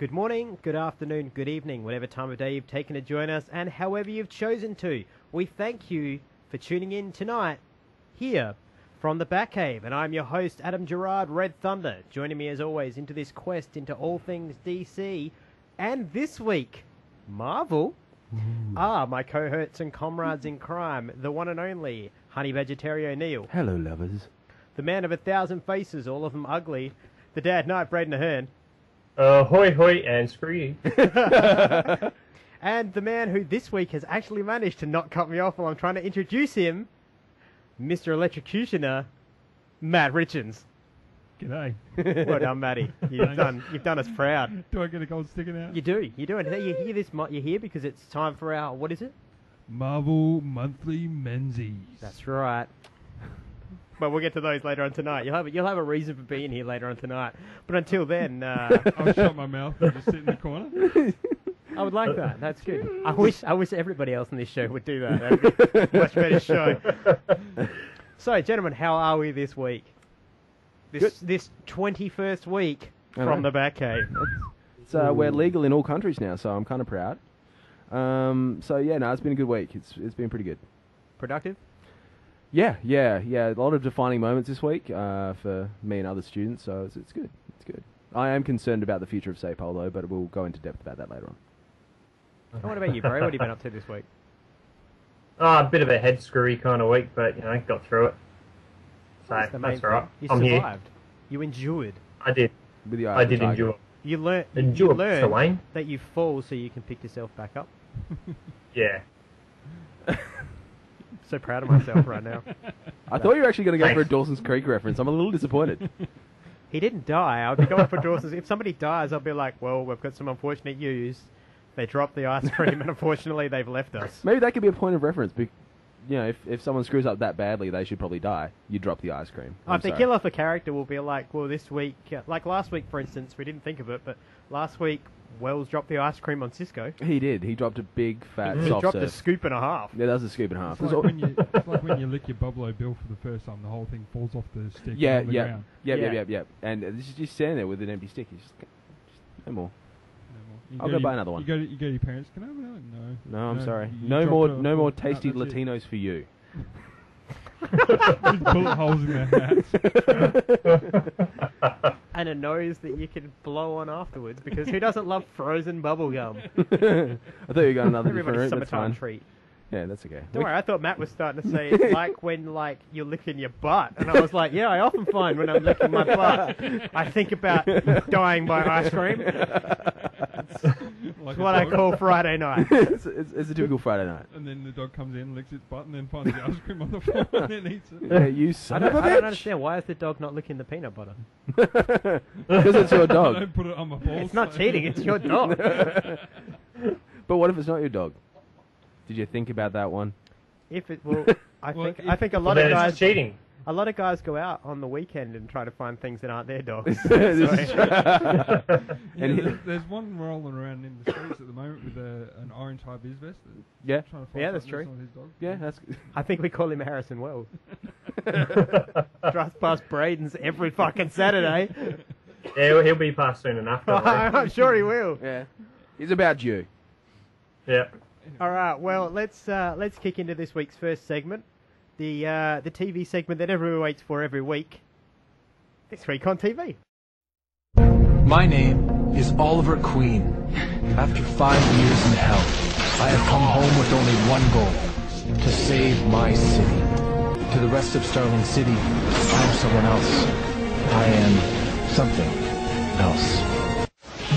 Good morning, good afternoon, good evening, whatever time of day you've taken to join us, and however you've chosen to. We thank you for tuning in tonight here from the Batcave, and I'm your host, Adam Gerard, Red Thunder, joining me as always into this quest into all things DC, and this week, Marvel. My co-hosts and comrades in crime, the one and only Honey Badger Terry O'Neill. Hello, lovers. The man of 1,000 faces, all of them ugly, the dad knight, Braden Ahern. Hoi hoi and screw you. And the man who this week has actually managed to not cut me off while I'm trying to introduce him, Mr Electrocutioner, Matt Richens. G'day. Well done, Matty. You've done us proud. Do I get a gold sticker now? You do. And you hear this? You're here because it's time for our, what is it? Marvel Monthly Mensies. That's right. Well, we'll get to those later on tonight. You'll have a reason for being here later on tonight. But until then, I'll shut my mouth and just sit in the corner. I would like that. That's good. I wish everybody else in this show would do that. That'd be a much better show. So, gentlemen, how are we this week? This 21st week from the Batcave. We're legal in all countries now, so I'm kind of proud. It's been a good week. It's been pretty good. Productive? Yeah. A lot of defining moments this week for me and other students, so it's good. It's good. I am concerned about the future of SAPOL, though, but we'll go into depth about that later on. And what about you, bro? What have you been up to this week? A bit of a head screwy kind of week, but, got through it. So, That's all right. You I'm survived. here. You endured. I did. With the eye I of the did tiger. endure. You learned Mr. Wayne. that you fall so you can pick yourself back up. Yeah. So proud of myself right now. I thought you were actually going to go for a Thanks. Dawson's Creek reference. I'm a little disappointed. He didn't die. I'll be going for Dawson's. If somebody dies, I'll be like, well, we've got some unfortunate news. They dropped the ice cream, and unfortunately, they've left us. Maybe that could be a point of reference. If someone screws up that badly, they should probably die. You drop the ice cream. If they kill off a character, we'll be like, well, this week, like last week, for instance, we didn't think of it, but last week, Wells dropped the ice cream on Cisco. He did. He dropped a big, fat, He soft dropped a serve. scoop and a half. Yeah, that was a scoop and a half. It's like when you lick your Buffalo Bill for the first time, the whole thing falls off the stick on the ground. Yep. And it's just standing there with an empty stick. He's just no more. I'll go buy another one. You go to your parents. Can I have another? No. No, I'm sorry. You No dropped more that's tasty it. Latinos for you. Just bullet holes in their hats. And a nose that you can blow on afterwards, because who doesn't love frozen bubble gum? I thought you got another different Everybody's route. That's summertime fine. treat. Yeah, that's okay. Don't worry, I thought Matt was starting to say it's like when you're licking your butt, and I was like, yeah, I often find when I'm licking my butt, I think about dying by ice cream. It's what I call Friday night. it's a typical Friday night. And then the dog comes in, licks its butt, and then finds the ice cream on the floor, and then eats it. Yeah, you I son of don't a bitch. understand, why is the dog not licking the peanut butter? Because it's your I dog. don't put it on my balls. It's not cheating, it's your dog. But what if it's not your dog? Did you think about that one? I think a lot Then of it's guys cheating. A lot of guys go out on the weekend and try to find things that aren't their dogs. This is true. Yeah, there's one rolling around in the streets at the moment with an orange high vis vest. Yeah. Trying to find Yeah, that's something true. on his dog. Yeah, that's I think we call him Harrison Wells. Drives past Braden's every fucking Saturday. Yeah, he'll be past soon enough. Don't worry. I'm sure he will. yeah. It's about you. Yeah. All right, well, let's kick into this week's first segment, the TV segment that everyone waits for every week. This week on TV. My name is Oliver Queen. After 5 years in hell, I have come home with only one goal: to save my city. To the rest of Starling City, I am someone else. I am something else.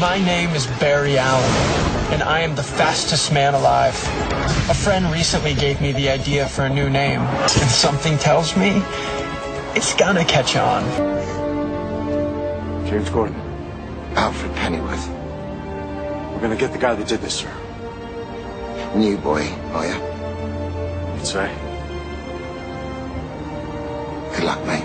My name is Barry Allen, and I am the fastest man alive. A friend recently gave me the idea for a new name, and something tells me it's gonna catch on. James Gordon, Alfred Pennyworth. We're gonna get the guy that did this, sir. New boy, are ya? That's right. Good luck, mate.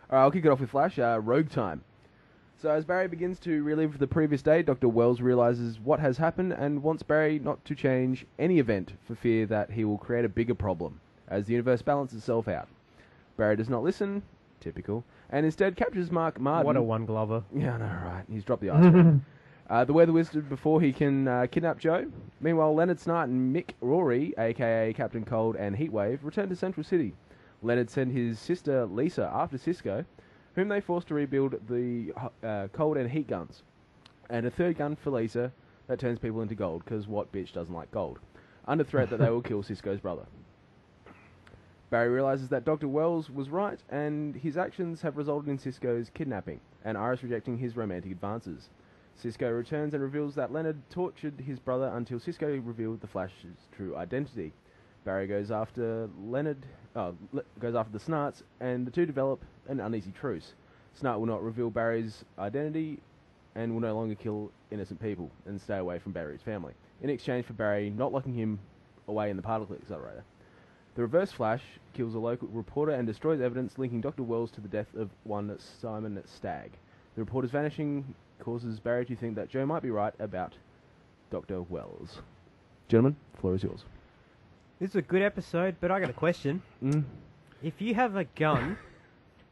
All right, I'll kick it off with Flash. Rogue time. So as Barry begins to relive the previous day, Dr. Wells realizes what has happened and wants Barry not to change any event for fear that he will create a bigger problem. as the universe balances itself out. Barry does not listen, typical, and instead captures Mark Martin. What a one-glover. Yeah, I know, right? He's dropped the ice cream. The weather wizard before he can kidnap Joe. Meanwhile, Leonard Snart and Mick Rory, a.k.a. Captain Cold and Heatwave, return to Central City. Leonard sent his sister Lisa after Cisco, whom they forced to rebuild the cold and heat guns. And a third gun for Lisa that turns people into gold, because what bitch doesn't like gold? Under threat that they will kill Cisco's brother. Barry realizes that Dr. Wells was right, and his actions have resulted in Cisco's kidnapping, and Iris rejecting his romantic advances. Cisco returns and reveals that Leonard tortured his brother until Cisco revealed the Flash's true identity. Barry goes after goes after the Snarts, and the two develop an uneasy truce. Snart will not reveal Barry's identity and will no longer kill innocent people and stay away from Barry's family, in exchange for Barry not locking him away in the particle accelerator. The Reverse Flash kills a local reporter and destroys evidence linking Dr. Wells to the death of one Simon Stagg. The reporter's vanishing causes Barry to think that Joe might be right about Dr. Wells. Gentlemen, the floor is yours. This is a good episode, but I got a question. If you have a gun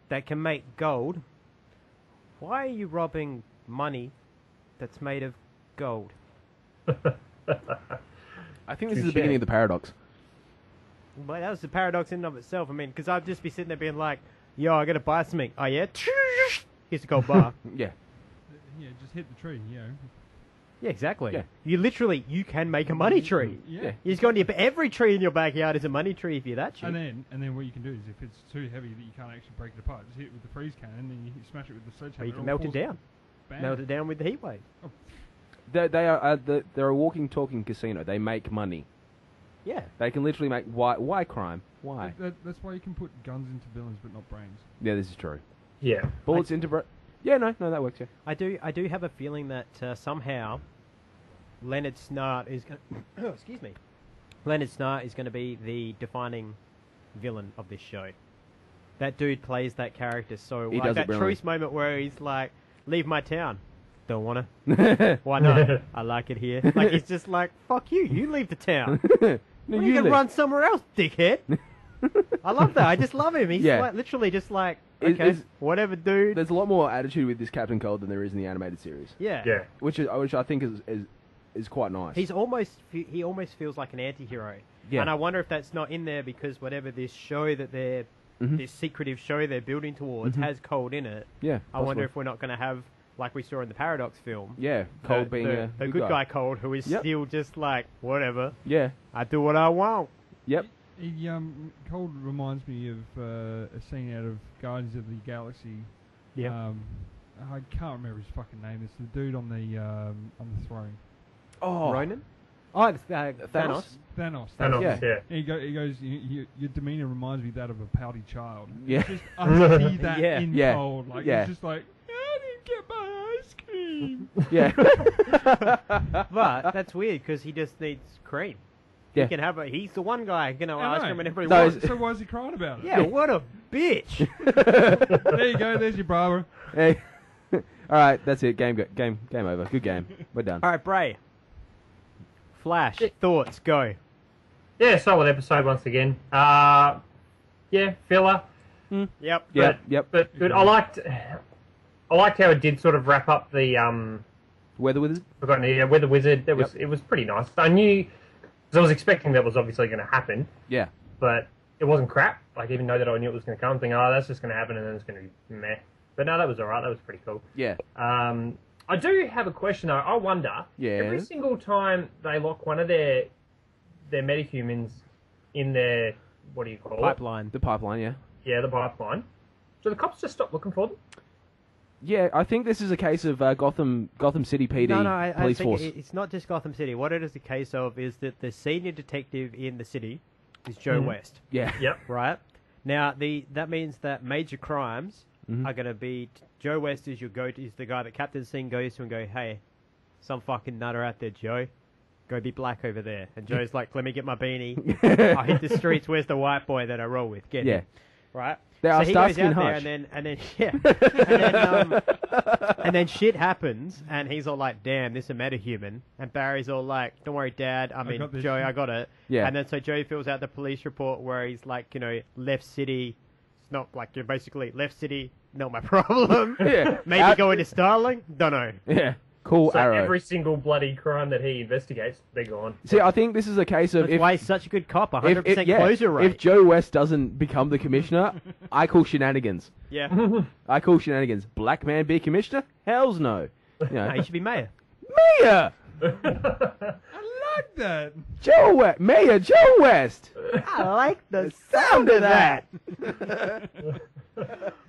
that can make gold, why are you robbing money that's made of gold? I think this is the beginning of the paradox. Well, that was the paradox in and of itself. I mean, because I'd just be sitting there being like, yo, I got to buy something. Oh, yeah? Here's a gold bar. Yeah. Yeah, just hit the tree, you know. Yeah, exactly. Yeah. You can make a money tree. Yeah. You just go into every tree in your backyard is a money tree if you're that cheap. And then what you can do is if it's too heavy that you can't actually break it apart, just hit it with the freeze can, and then you smash it with the sledgehammer. Or you can melt it down. Bam. Melt it down with the heat wave. Oh. They're a walking, talking casino. They make money. Yeah. They can literally make... Why crime? Why? That's why you can put guns into villains but not brains. Yeah, this is true. Yeah. Bullets into... Yeah, no, that works, yeah. I do have a feeling that somehow Leonard Snart is going to... excuse me. Leonard Snart is going to be the defining villain of this show. That dude plays that character so well. He Like does it that brilliantly. truce moment where he's like, leave my town. Don't want to. Why not? I like it here. Like, it's just like, fuck you. You leave the town. No, You can live. run somewhere else, dickhead. I love that. I just love him. He's Yeah. like, literally just like, Is- okay, is- whatever, dude. There's a lot more attitude with this Captain Cold than there is in the animated series. Yeah. Yeah. Which I think is quite nice. He almost feels like an anti-hero. Yeah. And I wonder if that's not in there because whatever this show that they're, this secretive show they're building towards has Cold in it. Yeah. I wonder possibly. if we're not going to have, like we saw in the Paradox film, Yeah, Cold being the a good guy Cold, who is Yep. still just like, whatever, Yeah. I do what I want. Yep. He, Cold reminds me of a scene out of Guardians of the Galaxy. Yeah. I can't remember his fucking name. It's the dude on the throne. Oh. Ronan? Oh, it's Thanos. Thanos. Thanos, Yeah. yeah. He goes. Your demeanor reminds me that of a pouty child. Yeah. Just I see that Yeah. in Yeah. Cold. Like Yeah. it's just like I didn't get my ice cream. Yeah. But that's weird because he just needs cream. Yeah. He can have he's the one guy who can have I ice know. cream whenever he No, wants. So why is he crying about it? Yeah, what a bitch. There you go. There's your Barbara. Hey. All right, that's it. Game over. Good game. We're done. All right, Bray. Flash, thoughts, go. Yeah, solid episode once again. Yeah, filler. Yep. Yep. But good. I liked how it did sort of wrap up the Weather Wizard. forgotten the Weather Wizard. It was pretty nice. I knew because I was expecting that was obviously going to happen, Yeah. but it wasn't crap. Like even though that I knew it was going to come, thinking, oh, that's just going to happen, and then it's going to be meh. But no, that was alright. That was pretty cool. Yeah. I do have a question though. I wonder every Yes? single time they lock one of their metahumans in their what do you call it? Pipeline. The pipeline. Yeah. Yeah, the pipeline. So the cops just stop looking for them. Yeah, I think this is a case of Gotham City PD No, I police think force. it's not just Gotham City. What it is a case of is that the senior detective in the city is Joe West, Yeah. Yep. right? Now, that means that major crimes Mm-hmm. are going to be... Joe West is is the guy that Captain Singh goes to and go, hey, some fucking nutter out there, Joe. Go be black over there. And Joe's like, let me get my beanie. I hit the streets. Where's the white boy that I roll with? Get Yeah. him. right? They are so he goes Starsky and out there, Hutch. and then and then shit happens, and he's all like, "Damn, this is a metahuman." And Barry's all like, "Don't worry, Dad. I mean, got this. Joey, I got it." Yeah. And then so Joey fills out the police report where he's like, left city. It's not like you're basically left city. Not my problem. Yeah. Maybe going to Starling. Don't know. Yeah. Cool So Arrow. every single bloody crime that he investigates, they're gone. See, I think this is a case of That's if why he's such a good cop. 100% closure rate. if Joe West doesn't become the commissioner, I call shenanigans. Yeah. I call shenanigans. Black man be commissioner? Hells no. You know, No, he should be mayor. Mayor I like that. Joe West. Mayor Joe West. I like the sound of that.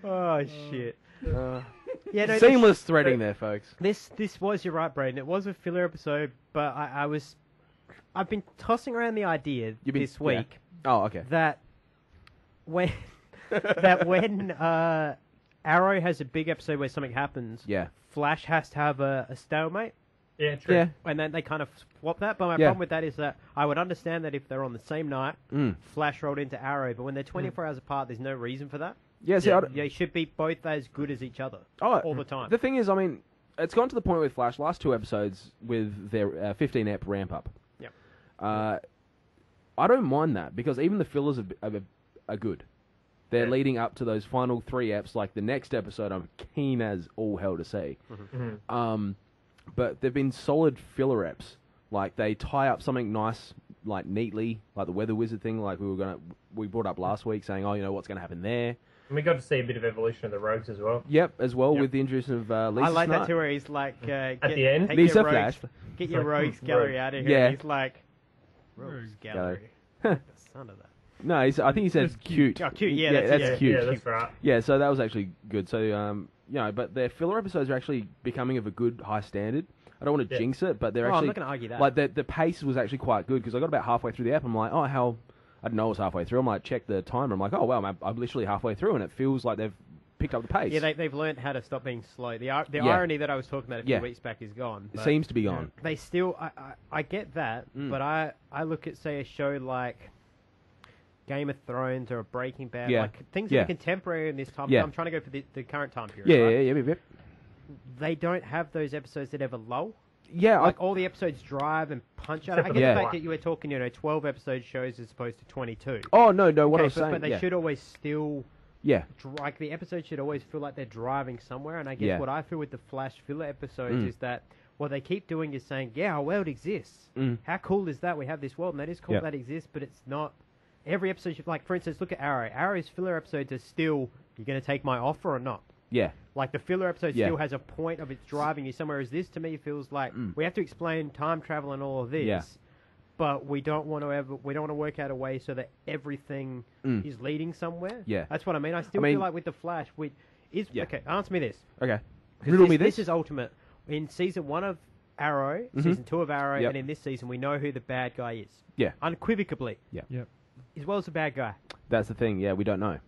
Oh shit. Yeah, no, Seamless threading there, folks. This was, you're right, Braden. It was a filler episode, but I've been tossing around the idea this week Oh, okay. that when Arrow has a big episode where something happens, Yeah. Flash has to have a stalemate, Yeah, true. Yeah. and then they kind of swap that. But my Yeah. problem with that is that I would understand that if they're on the same night, Mm. Flash rolled into Arrow, but when they're 24 hours apart, there's no reason for that. Yeah, see, They should be both as good as each other all the time. The thing is, I mean, it's gone to the point with Flash, last 2 episodes, with their 15 ep ramp up. Yep. I don't mind that, because even the fillers are good. They're leading up to those final 3 eps, like the next episode I'm keen as all hell to see. But they've been solid filler eps. Like, they tie up something nice, like, neatly, like the Weather Wizard thing, like we brought up last week, saying, oh, what's going to happen there. And we got to see a bit of evolution of the rogues as well. Yep, as well, with the introduction of Lisa I like Snart. that too, where he's like, At the end? take Lisa your rogues, Flash. get your rogues gallery out of here. Yeah. And he's like, rogues gallery. Gallery. The son of that. No, I think he said That's cute. cute. Oh, cute. Yeah, that's cute. Yeah, that's right. Yeah, so that was actually good. So, but their filler episodes are actually becoming of a good high standard. I don't want to jinx it, but they're I'm actually... not going to argue that. Like, the pace was actually quite good, because I got about halfway through the app, I'm like, I didn't know it was halfway through. I'm like, check the timer. I'm like, oh, wow, I'm literally halfway through, and it feels like they've picked up the pace. Yeah, they've learned how to stop being slow. The irony that I was talking about a few weeks back is gone. It seems to be gone. They still... I get that, but I look at, say, a show like Game of Thrones or Breaking Bad, like things that are contemporary in this time. Yeah. I'm trying to go for the current time period. Yeah, right? yeah. They don't have those episodes that ever lull. Yeah, Like all the episodes drive and punch out. I get Yeah. the fact that you were talking, 12 episode shows as opposed to 22. Oh, no, what I was but saying... they should always still... Yeah. Like the episode should always feel like they're driving somewhere. And I guess what I feel with the Flash filler episodes is that what they keep doing is saying, yeah, our world exists. How cool is that? We have this world, and that is cool that exists, but it's not... Every episode, like, for instance, look at Arrow. Arrow's filler episodes are still, you're going to take my offer or not? Yeah. Like, the filler episode still has a point of it's driving you somewhere. As this, to me, feels like we have to explain time travel and all of this, but we don't want to work out a way so that everything is leading somewhere. Yeah. That's what I mean. I feel like with the Flash, okay, answer me this. Okay. 'Cause Riddle me this. This is ultimate. In season 1 of Arrow, season 2 of Arrow, and in this season, we know who the bad guy is. Yeah. Unequivocally. Yeah. Yep. As well as the bad guy. That's the thing. Yeah, we don't know.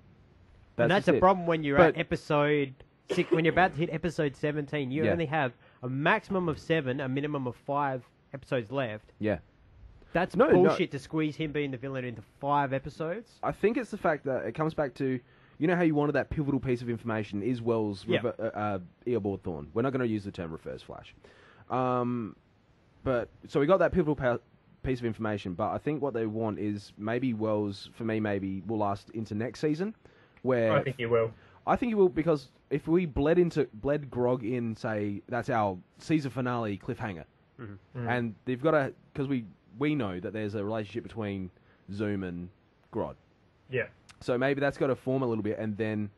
And that's just a it. problem when you're But- at episode 6. When you're about to hit episode 17, you only have a maximum of 7, a minimum of 5 episodes left. Yeah. That's No, bullshit to squeeze him being the villain into 5 episodes. I think it's the fact that it comes back to, how you wanted that pivotal piece of information is Wells' earboard thorn. We're not going to use the term reverse flash. But so we got that pivotal piece of information, but I think what they want is maybe Wells, for me, maybe will last into next season. Where I think he will. I think he will, because if we bled Grog in, say, that's our season finale cliffhanger, and they've got to, because we know that there's a relationship between Zoom and Grodd. Yeah. So maybe that's got to form a little bit, and then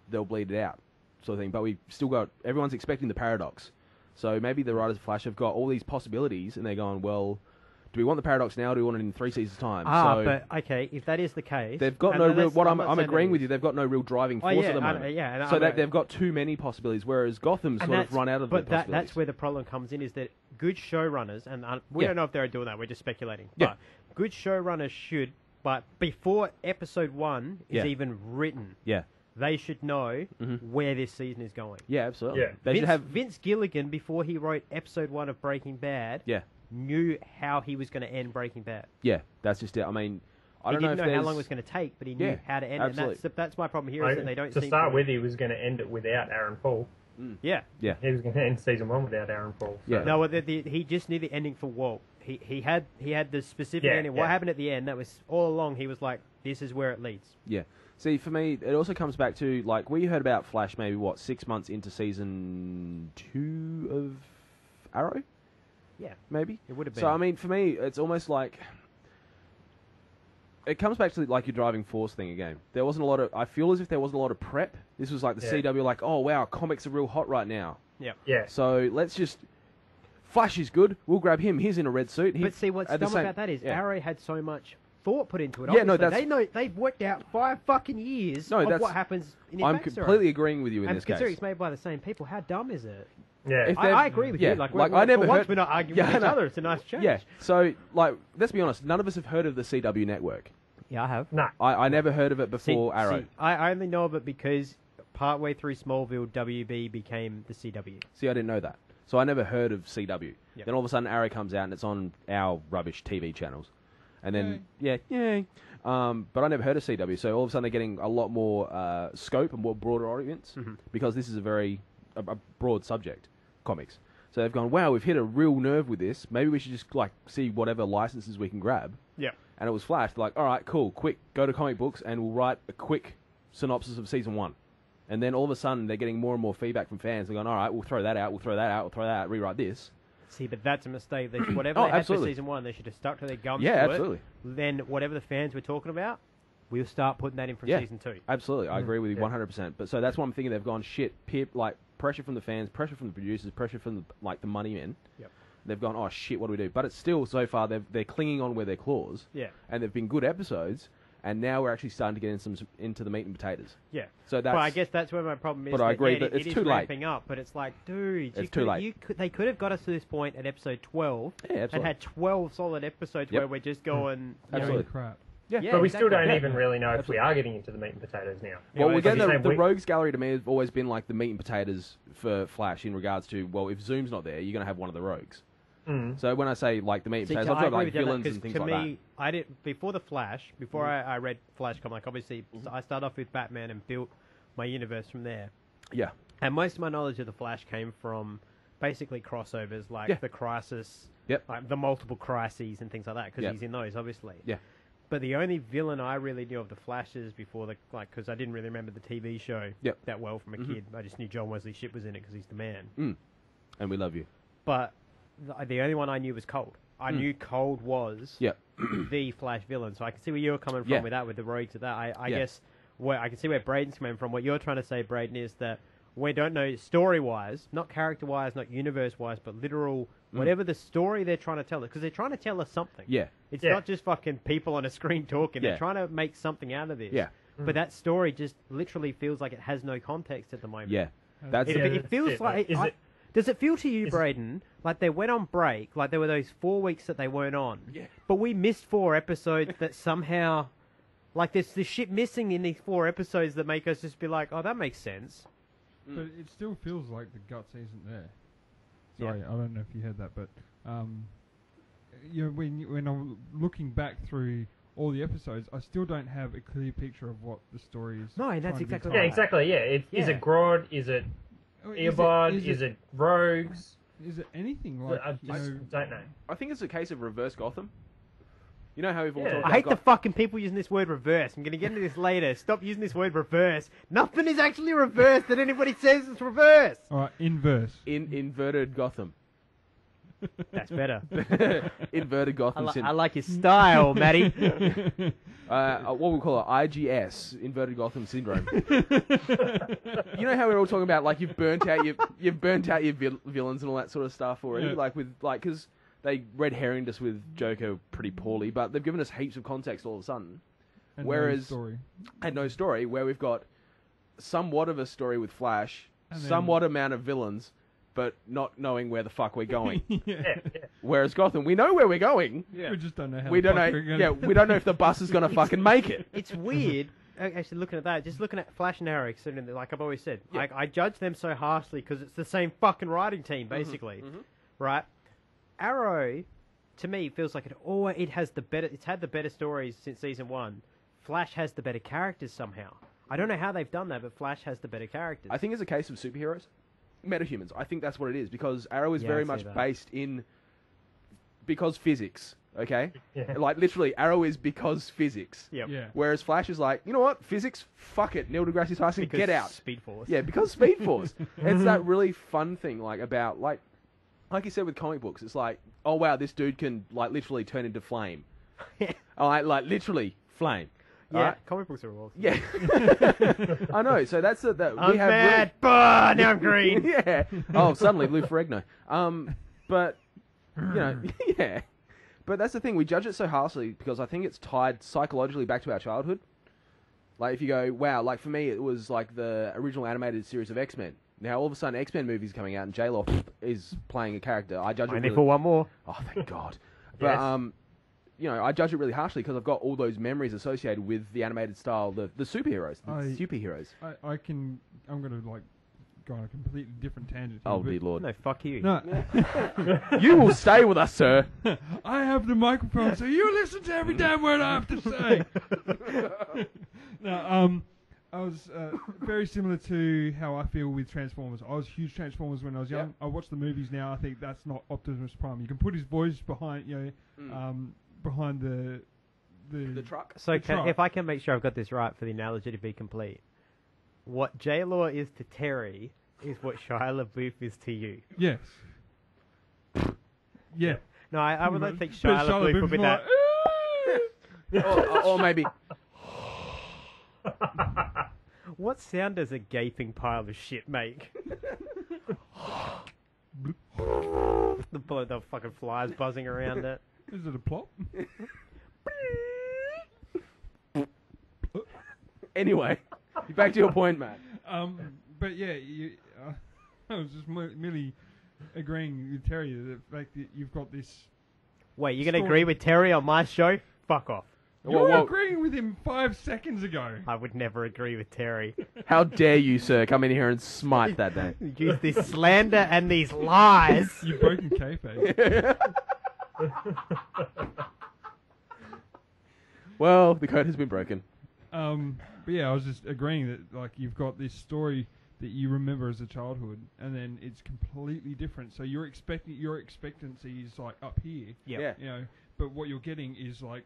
they'll bleed it out, sort of thing. But we still got, everyone's expecting the paradox. So maybe the writers of Flash have got all these possibilities, and they're going, well, do we want the paradox now, or do we want it in 3 seasons' time? But okay, if that is the case... They've got no real... What I'm agreeing with you, they've got no real driving force at the moment. So that they've got too many possibilities, whereas Gotham's sort of run out of the possibilities. But that's where the problem comes in, is that good showrunners, and we don't know if they're doing that, we're just speculating, Yeah. but good showrunners should, but before episode 1 is even written, they should know where this season is going. Yeah, absolutely. Yeah. They should have... Vince Gilligan, before he wrote episode 1 of Breaking Bad, knew how he was going to end Breaking Bad. Yeah, that's just it. I mean, I he don't know didn't if know how there's- long it was going to take, but he knew Yeah, how to end absolutely. it. And that's my problem here is that they don't to seem start with, he was going to end it without Aaron Paul. Yeah. Yeah. He was going to end season 1 without Aaron Paul. So. Yeah. No, he just knew the ending for Walt. He had the specific ending. What happened at the end, that was all along, he was like, this is where it leads. Yeah. See, for me, it also comes back to, like, we heard about Flash maybe, 6 months into season 2 of Arrow? Yeah. Maybe? It would have been. So, I mean, for me, it's almost like... It comes back to, like, your driving force thing again. There wasn't a lot of... I feel as if there wasn't a lot of prep. This was like the CW, like, oh, wow, comics are real hot right now. Yeah. Yeah. So, let's just... Flash is good. We'll grab him. He's in a red suit. But see, what's dumb about that is Arrow had so much thought put into it. Yeah, no, obviously. They've worked out 5 fucking years of what happens in your I'm backstory. completely agreeing with you in and this case. considering it's made by the same people, how dumb is it? Yeah. I agree with you. Like, I never for once heard... we're not arguing with each other. It's a nice change. Yeah. So, like, let's be honest. None of us have heard of the CW network. Yeah, I have. No. I never heard of it before Arrow. I only know of it because partway through Smallville, WB became the CW. See, I didn't know that. So I never heard of CW. Yep. Then all of a sudden Arrow comes out and it's on our rubbish TV channels. And then, yay. But I never heard of CW. So all of a sudden they're getting a lot more scope and more broader audience because this is a very broad subject, comics. So they've gone, wow, we've hit a real nerve with this. Maybe we should just like see whatever licenses we can grab. Yeah. And it was Flash. They're like, all right, cool, quick, go to comic books and we'll write a quick synopsis of season 1. And then all of a sudden, they're getting more and more feedback from fans. They're going, all right, we'll throw that out, we'll throw that out, we'll throw that out, rewrite this. See, but that's a mistake. Whatever they had for season 1, they should have stuck to their guns to absolutely. it. Then whatever the fans were talking about, we'll start putting that in from season 2. Absolutely, I agree with you 100%. But so that's what I'm thinking. They've gone, shit, like pressure from the fans, pressure from the producers, pressure from the money men. Yep. They've gone, oh shit, what do we do? But it's still, so far, they're clinging on where their claws. Yeah. And they've been good episodes. And now we're actually starting to get into the meat and potatoes. Yeah. So that's. But I guess that's where my problem is. But I agree that it it's is too late. ramping up, but it's like, dude, it's too late. They could have got us to this point at episode 12 and had 12 solid episodes where we're just going, absolutely crap. Yeah. But we still don't even really know if we are getting into the meat and potatoes now. Well, again, the Rogues Gallery to me has always been like the meat and potatoes for Flash in regards to, well, if Zoom's not there, you're going to have one of the Rogues. So when I say like the meat and potatoes, I've got like villains and things like that. To me, I did before the Flash. Before I read Flash comic, obviously I started off with Batman and built my universe from there. Yeah. And most of my knowledge of the Flash came from basically crossovers like the Crisis, like the multiple crises and things like that, because he's in those obviously. Yeah. But the only villain I really knew of the Flashes before because I didn't really remember the TV show that well from a kid. I just knew John Wesley Shipp was in it because he's the man. And we love you. But the only one I knew was Cold. I knew Cold was the Flash villain, so I can see where you're coming from with that, with the rogues of that. I guess I can see where Braden's coming from. What you're trying to say, Braden, is that we don't know story-wise, not character-wise, not universe-wise, but literal, whatever the story they're trying to tell us, because they're trying to tell us something. Yeah. It's not just fucking people on a screen talking. They're trying to make something out of this. Yeah. But that story just literally feels like it has no context at the moment. Yeah. That's It feels like... Does it feel to you, Braden, like they went on break, like there were those 4 weeks that they weren't on, but we missed 4 episodes that somehow, like there's this shit missing in these 4 episodes that make us just be like, oh, that makes sense. But it still feels like the guts isn't there. Sorry, I don't know if you heard that, but when I'm looking back through all the episodes, I still don't have a clear picture of what the story is. No, and that's exactly right. Yeah, exactly. Yeah, is it Grodd? Is it Earbud? Is it Rogues? Is it anything like? I just don't know. I think it's a case of reverse Gotham. You know how we've all talked I hate the fucking people using this word reverse. I'm going to get into this later. Stop using this word reverse. Nothing is actually reversed that anybody says it's reverse. All right, inverse. Inverted Gotham. That's better. Inverted Gotham. I like your style, Matty. What we call it, IGS, Inverted Gotham Syndrome. You know how we're all talking about like you've burnt out your villains and all that sort of stuff already, because they red herringed us with Joker pretty poorly, but they've given us heaps of context all of a sudden. And whereas no story. And no story, where we've got somewhat of a story with Flash, somewhat amount of villains, but not knowing where the fuck we're going. Whereas Gotham, we know where we're going. Yeah. We just don't know how we don't know if the bus is going to fucking make it. It's weird. Actually, looking at that, just looking at Flash and Arrow, like I've always said, I judge them so harshly because it's the same fucking writing team, basically. Right? Arrow, to me, it feels like it has the better. It's had the better stories since season 1. Flash has the better characters somehow. I don't know how they've done that, but Flash has the better characters. I think it's a case of superheroes, metahumans. I think that's what it is because Arrow is very much based in because physics. Okay, like literally, Arrow is because physics. Yep. Yeah. Whereas Flash is like, you know what, physics, fuck it, Neil deGrasse Tyson, Because get out. Speed Force. Yeah, because Speed Force. It's that really fun thing, like about like you said with comic books. It's like, oh wow, this dude can like literally turn into flame. Like literally flame. Yeah, Right? comic books are awesome. Yeah, I know. So that's that. I'm We have mad, but now I'm green. yeah. Oh, suddenly Lou Ferrigno. But you know, yeah. But that's the thing. We judge it so harshly because I think it's tied psychologically back to our childhood. Like if you go, wow. Like for me, it was like the original animated series of X-Men. Now all of a sudden, X-Men movies coming out and J-Lo is playing a character. I judge it. Only for one more. Oh, thank God. But you know, I judge it really harshly because I've got all those memories associated with the animated style, the superheroes, superheroes. I'm going to like go on a completely different tangent. Oh, dear Lord. No, fuck you. No. You will stay with us, sir. I have the microphone, so you listen to every damn word I have to say. No, I was very similar to how I feel with Transformers. I was huge Transformers when I was young. I watch the movies now. I think that's not Optimus Prime. You can put his voice behind, behind the truck. So truck. if I can make sure I've got this right for the analogy to be complete, what J-Law is to Terry is what Shia LaBeouf is to you. Yes. Yeah. No, I would not think Shia LaBeouf would be that. or maybe. What sound does a gaping pile of shit make? the fucking flies buzzing around it. Is it a plop? Anyway, back to your point, Matt. But yeah, I was just merely agreeing with Terry the fact that you've got this. Wait, you're going to agree with Terry on my show? Fuck off. You were agreeing with him 5 seconds ago. I would never agree with Terry. How dare you, sir, come in here and smite that day. Use this slander and these lies. You've broken kayfabe. Well, the code has been broken. But yeah, I was just agreeing that like you've got this story that you remember as a childhood, and then it's completely different. So your expectancy is like up here. Yeah. You know, but what you're getting is like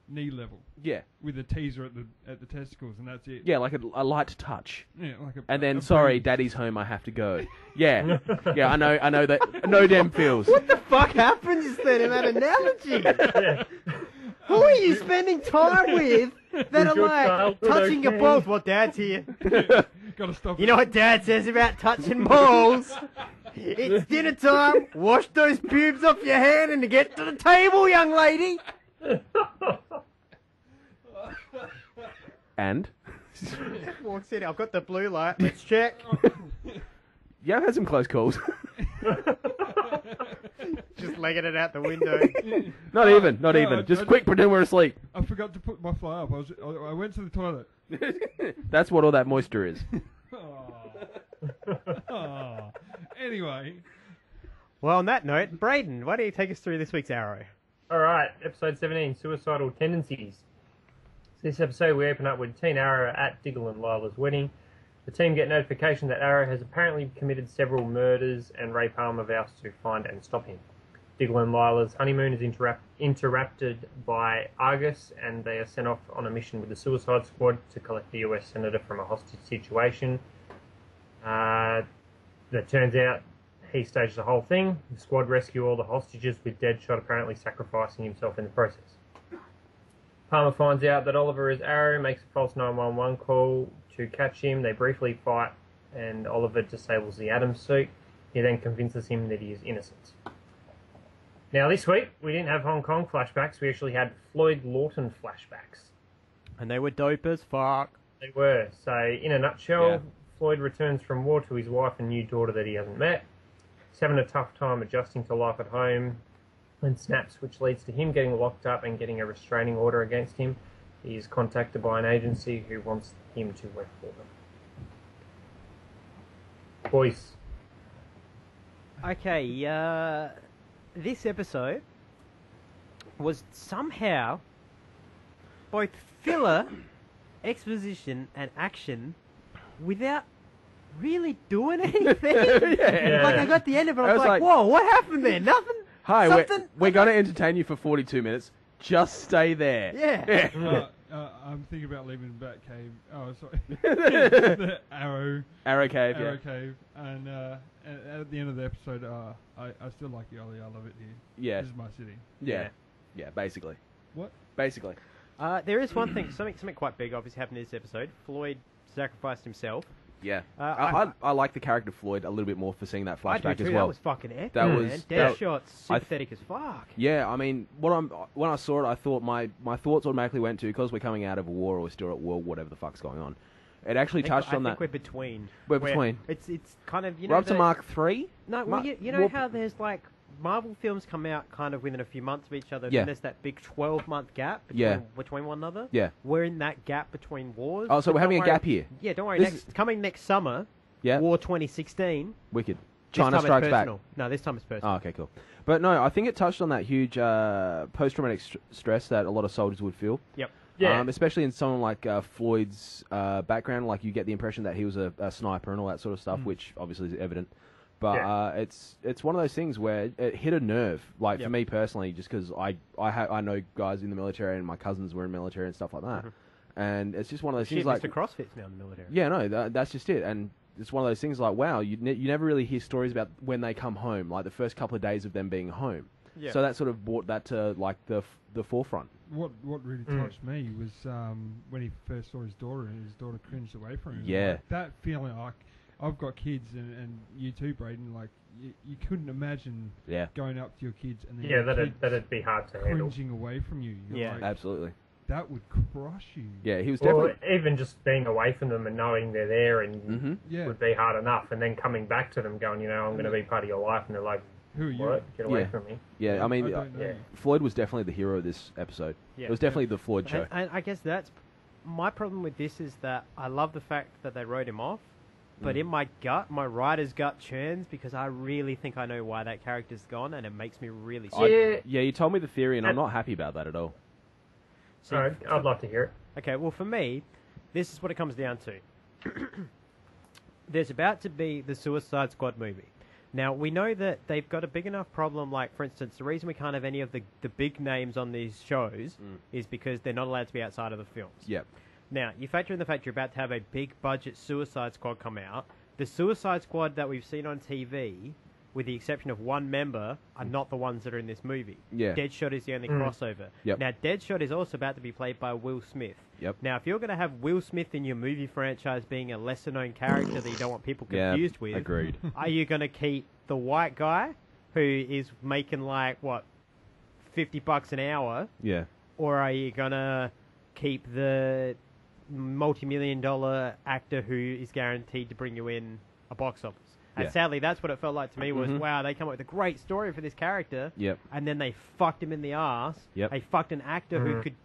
knee level. Yeah. With a teaser at the testicles, and that's it. Yeah, like a light touch. Yeah, like and then sorry, Daddy's home. I have to go. Yeah. Yeah. I know that. No damn feels. What the fuck happens then in that analogy? Who are you spending time with that are like touching your balls while Dad's here? Gotta stop. You know what Dad says about touching balls? It's dinner time. Wash those pubes off your hand and get to the table, young lady. And? Walks in. I've got the blue light. Let's check. Yeah, I've had some close calls. Just legging it out the window. Not even. Just quick, pretend we're asleep. I forgot to put my fly up. I went to the toilet. That's what all that moisture is. Anyway. Well, on that note, Braden, why don't you take us through this week's Arrow? Alright, episode 17, Suicidal Tendencies. So this episode we open up with Teen Arrow at Diggle and Lila's wedding. The team get notification that Arrow has apparently committed several murders and Ray Palmer vows to find and stop him. Diggle and Lila's honeymoon is interrupted by Argus, and they are sent off on a mission with the Suicide Squad to collect the US Senator from a hostage situation. That turns out he staged the whole thing. The squad rescue all the hostages, with Deadshot apparently sacrificing himself in the process. Palmer finds out that Oliver is Arrow, makes a false 911 call to catch him. They briefly fight, and Oliver disables the Atom suit. He then convinces him that he is innocent. Now this week, we didn't have Hong Kong flashbacks, we actually had Floyd Lawton flashbacks. And they were dope as fuck. They were. So, in a nutshell, Floyd returns from war to his wife and new daughter that he hasn't met. He's having a tough time adjusting to life at home and snaps, which leads to him getting locked up and getting a restraining order against him. He is contacted by an agency who wants him to work for them. Boys. Okay, this episode was somehow both filler, exposition, and action without really doing anything. Like, I got the end of it, I was like, whoa, what happened there? Nothing? Hi, Something? we're going to entertain you for 42 minutes. Just stay there. Yeah. I'm thinking about leaving Batcave. Oh, sorry. The Arrow Cave, Arrow Cave. And at the end of the episode, I still like the Ollie. I love it here. Yeah. This is my city. Yeah. Yeah, basically. What? Basically. There is one thing, something quite big obviously happened in this episode. Floyd sacrificed himself. Yeah. I like the character Floyd a little bit more for seeing that flashback I do too. as well. That was fucking epic, That man. was- Deadshot's sympathetic as fuck. Yeah, I mean, when I saw it, I thought my thoughts automatically went to, because we're coming out of a war or we're still at war, whatever the fuck's going on. It actually touched on I that. think we're between. We're between. It's kind of, you We're know... up to Mark 3? No, well, you know how there's, like, Marvel films come out kind of within a few months of each other, Yeah. and there's that big 12-month gap between one another? Yeah. We're in that gap between wars. Oh, so we're having a gap here. Yeah, don't worry. This Coming next summer, Yeah. War 2016. Wicked. This China time it's Strikes Back. personal. No, this time it's personal. Oh, okay, cool. But no, I think it touched on that huge post-traumatic stress that a lot of soldiers would feel. Yep. Yeah. Especially in someone like Floyd's background, like you get the impression that he was a sniper and all that sort of stuff, which obviously is evident. But it's one of those things where it hit a nerve. Like for me personally, just because I know guys in the military and my cousins were in the military and stuff like that, and it's just one of those things like Mr. CrossFit's now in the military. Yeah, no, that's just it, and it's one of those things like wow, you never really hear stories about when they come home, like the first couple of days of them being home. Yeah. So that sort of brought that to like the forefront. What really touched me was when he first saw his daughter and his daughter cringed away from him. Yeah. Like, that feeling, like, I've got kids and you too, Braden, like, you couldn't imagine going up to your kids and then that'd be hard to handle. cringing away from you. You're like, Absolutely. that would crush you. Yeah, he was Well, definitely... even just being away from them and knowing they're there and Yeah. would be hard enough, and then coming back to them going, I'm going to be part of your life, and they're like, Who are you? what? Get away Yeah. from me. Yeah, I mean, I don't know. Floyd was definitely the hero of this episode. Yeah. It was definitely the Floyd show. And I guess that's my problem with this is that I love the fact that they wrote him off, but in my gut, my writer's gut churns because I really think I know why that character's gone, and it makes me really sick. Yeah. You told me the theory, and I'm not happy about that at all. See, I'd love to hear it. Okay, well, for me, this is what it comes down to. There's about to be the Suicide Squad movie. Now, we know that they've got a big enough problem, like, for instance, the reason we can't have any of the big names on these shows is because they're not allowed to be outside of the films. Yep. Now, you factor in the fact you're about to have a big-budget Suicide Squad come out. The Suicide Squad that we've seen on TV, with the exception of one member, are not the ones that are in this movie. Yeah. Deadshot is the only crossover. Yep. Now, Deadshot is also about to be played by Will Smith. Yep. Now, if you're going to have Will Smith in your movie franchise being a lesser-known character that you don't want people confused with, agreed. are you going to keep the white guy who is making, like, what, $50 an hour? Yeah. Or are you going to keep the multi-million-dollar actor who is guaranteed to bring you in a box office? And sadly, that's what it felt like to me was, wow, they come up with a great story for this character, Yep. and then they fucked him in the arse. Yep. They fucked an actor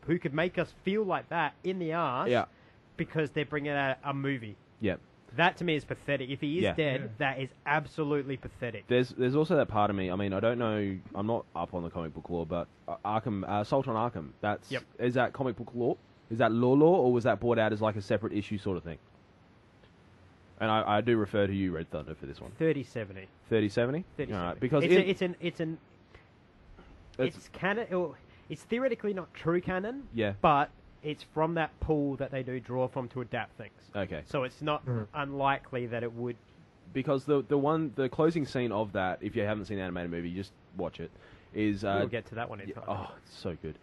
who could make us feel like that in the arse Yeah. because they're bringing out a movie. Yep. That to me is pathetic. If he is dead, Yeah. that is absolutely pathetic. There's also that part of me. I mean, I don't know. I'm not up on the comic book lore, but Arkham, Assault on Arkham. Is that comic book lore? Is that lore, or was that brought out as like a separate issue sort of thing? And I do refer to you, Red Thunder, for this one. 3070. 3070. 3070. All right, because it's canon. It's theoretically not true canon. Yeah. But it's from that pool that they do draw from to adapt things. Okay. So it's not unlikely that it would. Because the closing scene of that, if you haven't seen the animated movie, just watch it. Is We'll get to that one in time. oh, it's so good.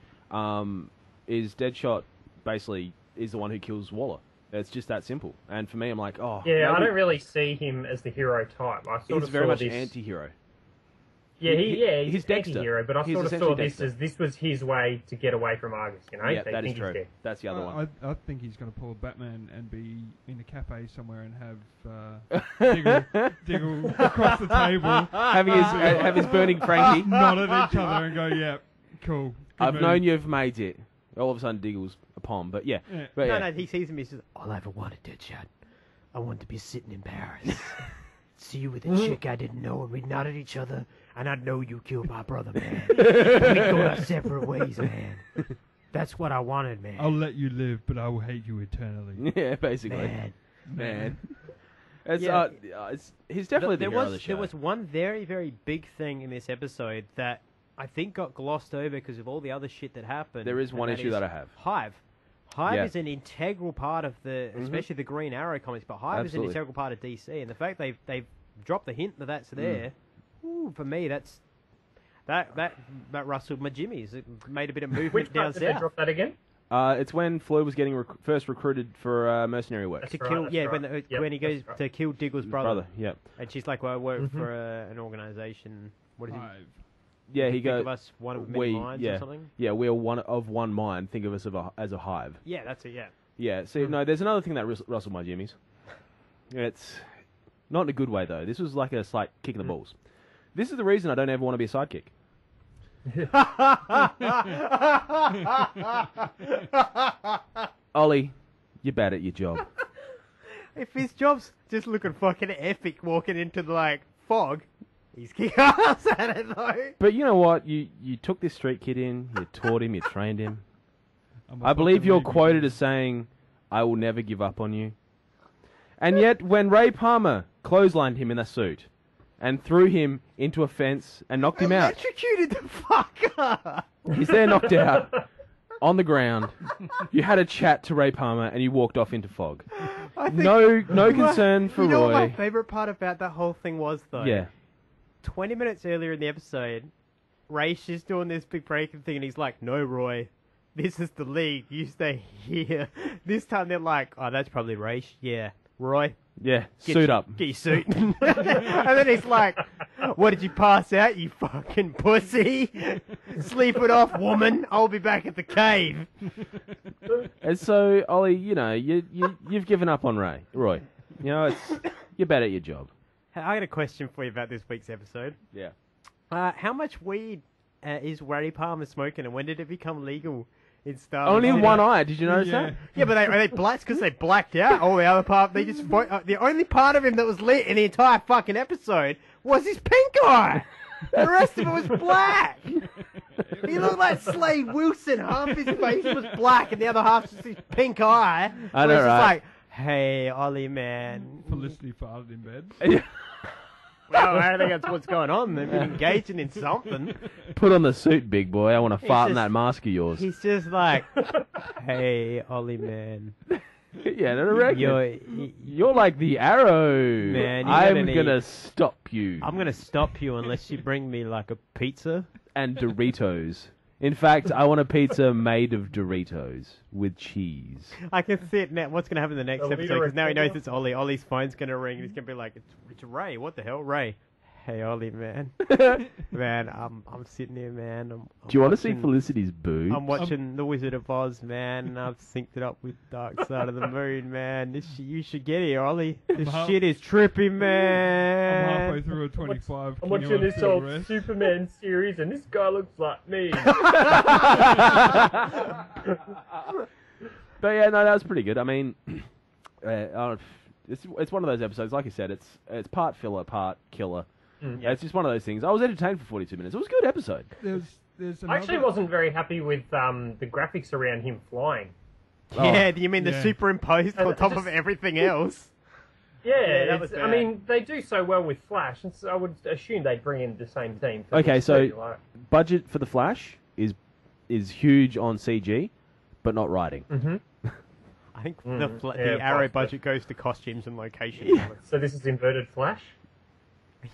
Is Deadshot basically is the one who kills Waller? It's just that simple. And for me, I'm like, oh. Yeah, I don't really see him as the hero type. I sort He's of very saw much this... anti-hero. Yeah, he's he's Dexter. anti-hero, but I He's sort of essentially saw this Dexter. as this was his way to get away from Argus, you know? Yeah, They that is think he's true. dead. That's the other one. I think he's going to pull a Batman and be in a cafe somewhere and have Diggle across the table, have his burning Frankie. nod at each other and go, yeah, cool. I've known you've made it. All of a sudden, Diggle's a palm, but yeah. Yeah. But yeah. No, he sees him. He says, "All I ever wanted, Deadshot, I wanted to be sitting in Paris, see you with a chick I didn't know, and we nod at each other, And I know you killed my brother, man. We go our separate ways, man. That's what I wanted, man. I'll let you live, but I will hate you eternally. Yeah, basically. Man. It's, Yeah. he's definitely the there hero was of the show. there was one very, very big thing in this episode that I think got glossed over because of all the other shit that happened. There is and one that issue is that I have. Hive. Hive Yeah. is an integral part of the, especially the Green Arrow comics, but Hive is Absolutely. an integral part of DC, and the fact they've dropped the hint that that's there, ooh, for me that rustled my jimmies. It made a bit of movement Which down part did they south. drop that again? It's when Fleur was getting first recruited for mercenary work. That's To right, kill, that's yeah, right. Yep, when he goes that's right. to kill Diggle's His brother. yeah. And she's like, well, I work for an organization. What is it? Hive. Yeah, he Think goes. of us one of many minds yeah, or something? yeah, we are one of one mind. Think of us as a hive. Yeah, that's it, yeah. Yeah. See, no, there's another thing that rustled my jimmies. It's not in a good way though. This was like a slight kick in the balls. This is the reason I don't ever want to be a sidekick. Ollie, you're bad at your job. If his job's just looking fucking epic walking into the, like, fog, he's kicking ass at it, though. But you know what? You took this street kid in, you taught him, you trained him. I'm a I believe fucking you're reboot. quoted as saying, I will never give up on you. And yet, when Ray Palmer clotheslined him in a suit and threw him into a fence and knocked him out, Electrocuted the fucker! he's there knocked out on the ground. You had a chat to Ray Palmer and you walked off into fog. I think- No concern for you know what my Roy. favourite part about that whole thing was, though? Yeah. 20 minutes earlier in the episode, Ray's just doing this big breaking thing, and he's like, no, Roy, this is the league. You stay here. This time they're like, oh, that's probably Ray. Yeah. Roy, Yeah, get suit your- up. Get your suit. And then he's like, what, did you pass out, you fucking pussy? Sleep it off, woman. I'll be back at the cave. And so, Ollie, you know, you've given up on Roy. You know, you're bad at your job. I got a question for you about this week's episode. Yeah. How much weed is Ray Palmer smoking, and when did it become legal in Star Only Wars? one eye. Did you notice Yeah. that? Yeah, but are they black because they blacked out? All the other part, they just the only part of him that was lit in the entire fucking episode was his pink eye. The rest of it was black. He looked like Slade Wilson. Half his face was black, and the other half was his pink eye. I know, Where it's just right? like, hey, Ollie, man. Felicity farted in bed. Well, I don't think that's what's going on. They've been engaging in something. Put on the suit, big boy. I want to fart in just- that mask of yours. He's just like, hey, Ollie, man. Yeah, no, I reckon. You're, You're like the arrow. Man, you I'm gotta gonna stop you. I'm going to stop you unless you bring me, like, a pizza. And Doritos. In fact, I want a pizza made of Doritos with cheese. I can see it now. What's going to happen in the next A episode? leader Because now he knows recorder? it's Ollie. Ollie's phone's going to ring, and he's going to be like, it's Ray. What the hell? Ray. Hey, Ollie, man. Man, I'm sitting here, man. I'm Do you want to see watching- Felicity's boobs? I'm watching The Wizard of Oz, man, and I've synced it up with Dark Side of the Moon, man. You should get here, Ollie. This half- shit is trippy, I'm man. halfway through a 25. I'm Can you watching this unfeel old the rest? Superman series, and this guy looks like me. But yeah, no, that was pretty good. I mean, it's one of those episodes. Like I said, it's part filler, part killer. Yeah, it's just one of those things. I was entertained for 42 minutes. It was a good episode. There's I another... actually wasn't very happy with the graphics around him flying. Yeah, do you mean the Yeah. superimposed on top of just- everything else? Yeah, that was I bad. mean, they do so well with Flash, and so I would assume they'd bring in the same team. for Okay, this so too, like- budget for the Flash is huge on CG, but not writing. I think yeah, the Arrow possibly. budget goes to costumes and location. So this is inverted Flash.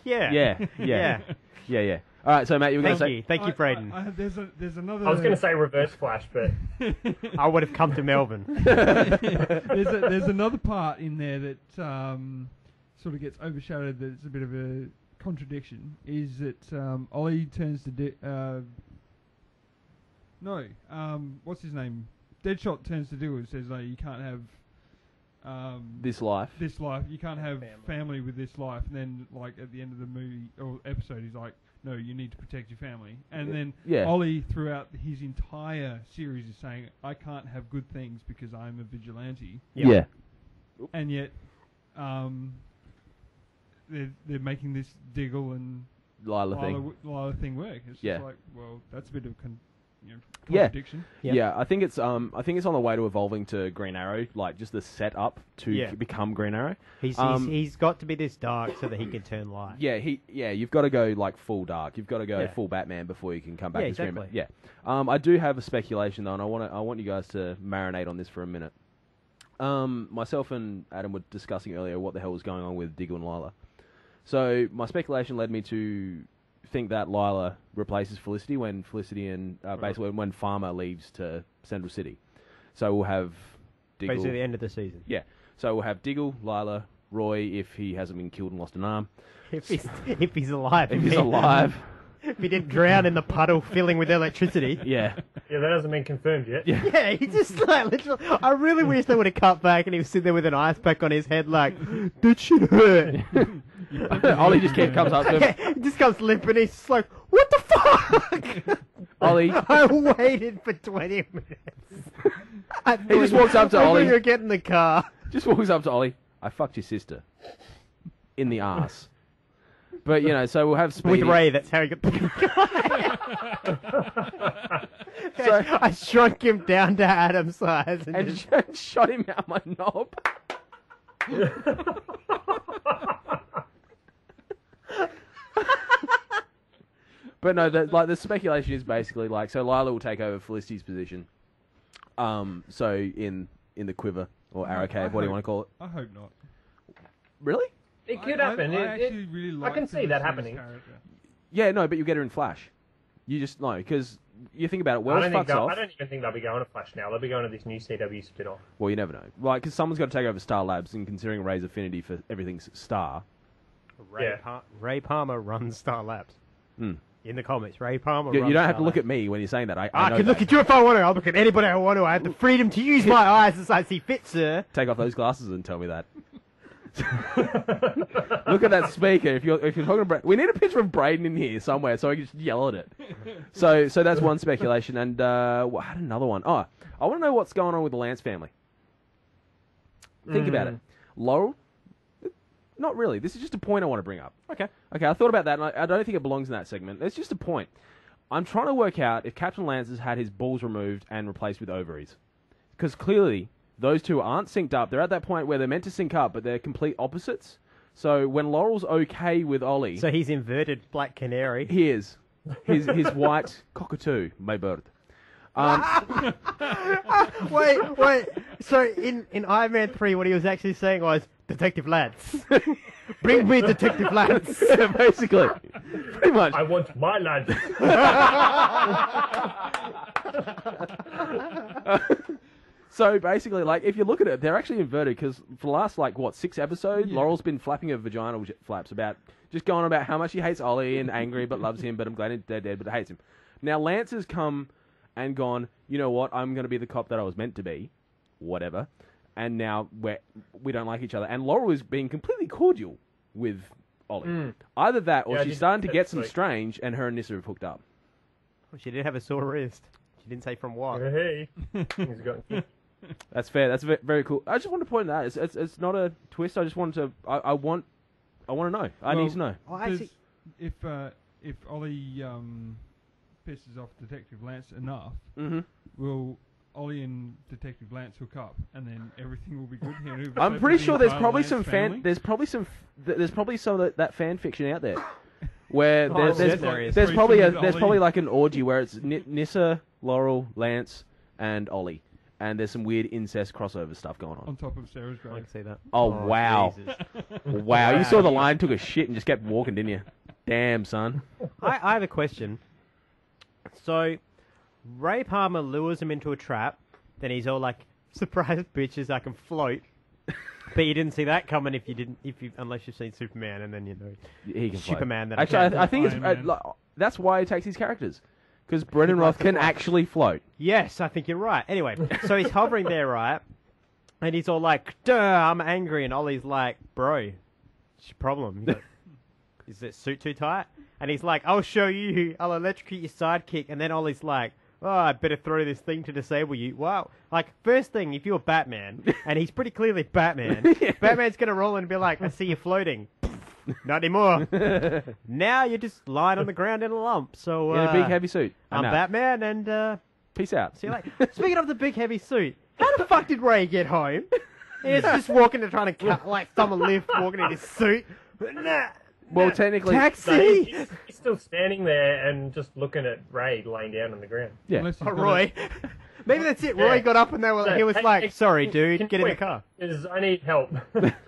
Yeah. Yeah. Yeah. All right, so Matt, you were going to say. Thank you, Braden. There's another... I was going to say reverse Flash, but I would have come to Melbourne. there's another part in there that sort of gets overshadowed. That it's a bit of a contradiction. Is that Ollie turns to what's his name? Deadshot turns to Diggle and says, "No, you can't have This life. this life. You can't have family with this life." And then, like at the end of the movie or episode, he's like, "No, you need to protect your family." And then Yeah. Ollie, throughout his entire series, is saying, "I can't have good things because I'm a vigilante." Yeah. And yet, they're making this Diggle and Lila thing. Lila thing work. It's Yeah. just like, well, that's a bit of Yeah. contradiction. Yeah, I think it's on the way to evolving to Green Arrow, like just the setup to become Green Arrow. He's got to be this dark so that he can turn light. Yeah, you've got to go like full dark. You've got to go full Batman before you can come back to Scream. Yeah. I do have a speculation though, and I want you guys to marinate on this for a minute. Myself and Adam were discussing earlier what the hell was going on with Diggle and Lila. So my speculation led me to think that Lila replaces Felicity when Felicity and basically when Farmer leaves to Central City. So we'll have Diggle. Basically the end of the season. Yeah. So we'll have Diggle, Lila, Roy if he hasn't been killed and lost an arm. If he's alive. If he's alive. If he didn't drown in the puddle filling with electricity. Yeah. Yeah, that hasn't been confirmed yet. Yeah, he just like literally. I really wish they would have cut back and he was sitting there with an ice pack on his head, like that shit hurt. Ollie just comes up to him. He just comes limping. He's just like, what the fuck? Ollie. I waited for 20 minutes. He just walks up to Ollie. You're getting the car. Just walks up to Ollie. I fucked your sister in the ass. But, so we'll have Speedy. With Ray, that's how he got the So I shrunk him down to Adam's size. And shot him out my knob. But no, the speculation is basically so Lila will take over Felicity's position. So in the quiver or arrow cave, what do you want to call it? I hope not. Really? It could happen. I actually really like. I can see that happening. Yeah, no, but you get her in Flash. You just because you think about it. Wells fucks off. I don't even think they'll be going to Flash now. They'll be going to this new CW spin-off. Well, you never know. Because someone's got to take over Star Labs, and considering Ray's affinity for everything's Star. Ray Palmer runs Star Labs. Mm. In the comics, Ray Palmer. You don't have to look at me when you're saying that. I can look at you if I want to. I'll look at anybody I want to. I have the freedom to use my eyes as I see fit, sir. Take off those glasses and tell me that. Look at that speaker. If you're talking about, we need a picture of Braden in here somewhere so I can just yell at it. So that's one speculation, and I had another one. Oh, I want to know what's going on with the Lance family. Think about it. Laurel. Not really. This is just a point I want to bring up. Okay. I thought about that, and I don't think it belongs in that segment. It's just a point. I'm trying to work out if Captain Lance has had his balls removed and replaced with ovaries, because clearly those two aren't synced up. They're at that point where they're meant to sync up, but they're complete opposites. So when Laurel's okay with Ollie... So he's inverted Black Canary. He is. His white cockatoo, my bird. Wait. So in Iron Man 3, what he was actually saying was, Detective Lance. Bring me Detective Lance. Yeah, basically. Pretty much. I want my lad. So basically, if you look at it, they're actually inverted because for the last, 6 episodes, Laurel's been flapping her vaginal flaps about, just going about how much she hates Ollie and angry but loves him, but I'm glad they're dead, but hates him. Now, Lance has come and gone, you know what, I'm going to be the cop that I was meant to be, whatever, and now we don't like each other. And Laurel is being completely cordial with Ollie. Mm. Either that, or she's starting to get some strange, and her and Nissa have hooked up. Well, she did have a sore wrist. She didn't say from what. Hey. That's fair. That's very cool. I just want to point that it's not a twist. I just wanted to. I want to know. I need to know. If Ollie pisses off Detective Lance enough, will Ollie and Detective Lance hook up, and then everything will be good here. I'm pretty sure there's probably some there's probably some of that fan fiction out there where there's probably like an orgy where it's Nissa, Laurel, Lance, and Ollie. And there's some weird incest crossover stuff going on. On top of Sarah's grave. I can see that. Oh wow. Wow. You saw the line, took a shit, and just kept walking, didn't you? Damn, son. I have a question. So, Ray Palmer lures him into a trap. Then he's all like, surprise bitches, I can float. But you didn't see that coming unless you've seen Superman, and then he can Superman. Float. Actually, I think that's why he takes these characters. Because Brendan Roth can actually float. Yes, I think you're right. Anyway, so he's hovering there, right? And he's all like, duh, I'm angry. And Ollie's like, bro, what's your problem? Like, is that suit too tight? And he's like, I'll show you. I'll electrocute your sidekick. And then Ollie's like, oh, I better throw this thing to disable you. Wow. Like, first thing, if you're Batman, and he's pretty clearly Batman, Batman's going to roll and be like, I see you floating. Not anymore. Now you're just lying on the ground in a lump. So In a big heavy suit. I'm out. Batman, and Peace out. see you later. Speaking of the big heavy suit, how the fuck did Ray get home? He's just walking to trying to cut like someone lift, walking in his suit. Nah. Well, technically... So Taxi. he's still standing there and just looking at Ray laying down on the ground. Yeah. Unless he's Oh, got Roy. Maybe that's it. Roy got up and they were. So, He was hey, like, hey, "Sorry, dude, get in the quick, car." I need help.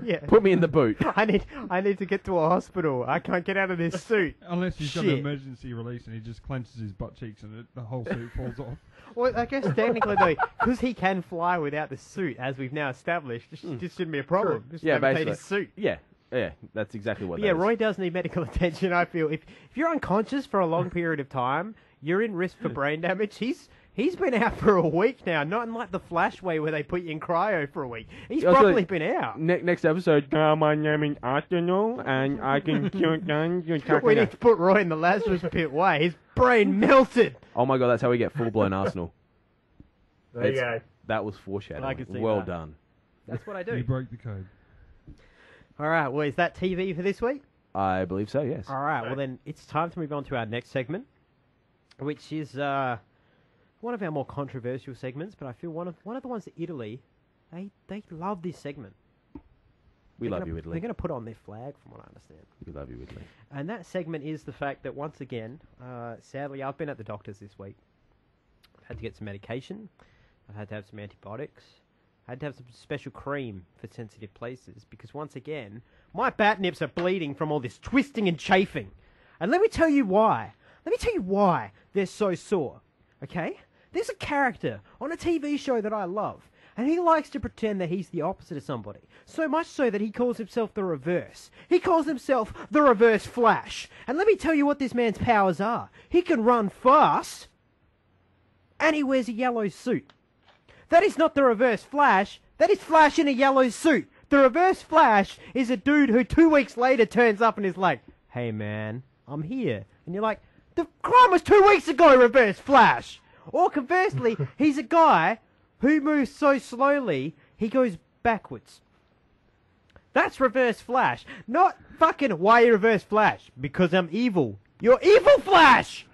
Yeah. Put me in the boot. I need to get to a hospital. I can't get out of this suit. Unless he's got an Shit. emergency release and he just clenches his butt cheeks and the whole suit falls off. Well, I guess technically though, because he can fly without the suit, as we've now established, this shouldn't be a problem. Just Yeah, never take basically. his suit. Yeah, that's exactly what But that yeah, is. Roy does need medical attention. I feel if you're unconscious for a long period of time, you're in risk for brain damage. He's been out for a week now, not in like the Flash way where they put you in cryo for a week. He's Also, probably been out. Next episode, my name is Arsenal, and I can shoot guns. We need to put Roy in the Lazarus pit way. His brain melted. Oh my god, that's how we get full-blown Arsenal. There you go. That was foreshadowing. I can see well that. done. That's what I He do. broke the code. All right, well, is that TV for this week? I believe so, yes. All right, well then it's time to move on to our next segment, which is one of our more controversial segments, but I feel one of the ones that Italy, they love this segment. We They're love you, They're Italy. going to put on their flag, from what I understand. We love you, Italy. And that segment is the fact that once again, sadly, I've been at the doctor's this week. I've had to get some medication. I've had to have some antibiotics. I had to have some special cream for sensitive places because once again, my bat nips are bleeding from all this twisting and chafing. And let me tell you why. Let me tell you why they're so sore. Okay? There's a character on a TV show that I love, and he likes to pretend that he's the opposite of somebody. So much so that he calls himself the reverse. He calls himself the Reverse Flash. And let me tell you what this man's powers are. He can run fast, and he wears a yellow suit. That is not the Reverse Flash. That is Flash in a yellow suit. The Reverse Flash is a dude who 2 weeks later turns up and is like, "Hey man, I'm here." And you're like, "The crime was 2 weeks ago, Reverse Flash." Or conversely, he's a guy who moves so slowly, he goes backwards. That's Reverse Flash. Not fucking, "Why you Reverse Flash?" "Because I'm evil." You're evil, Flash!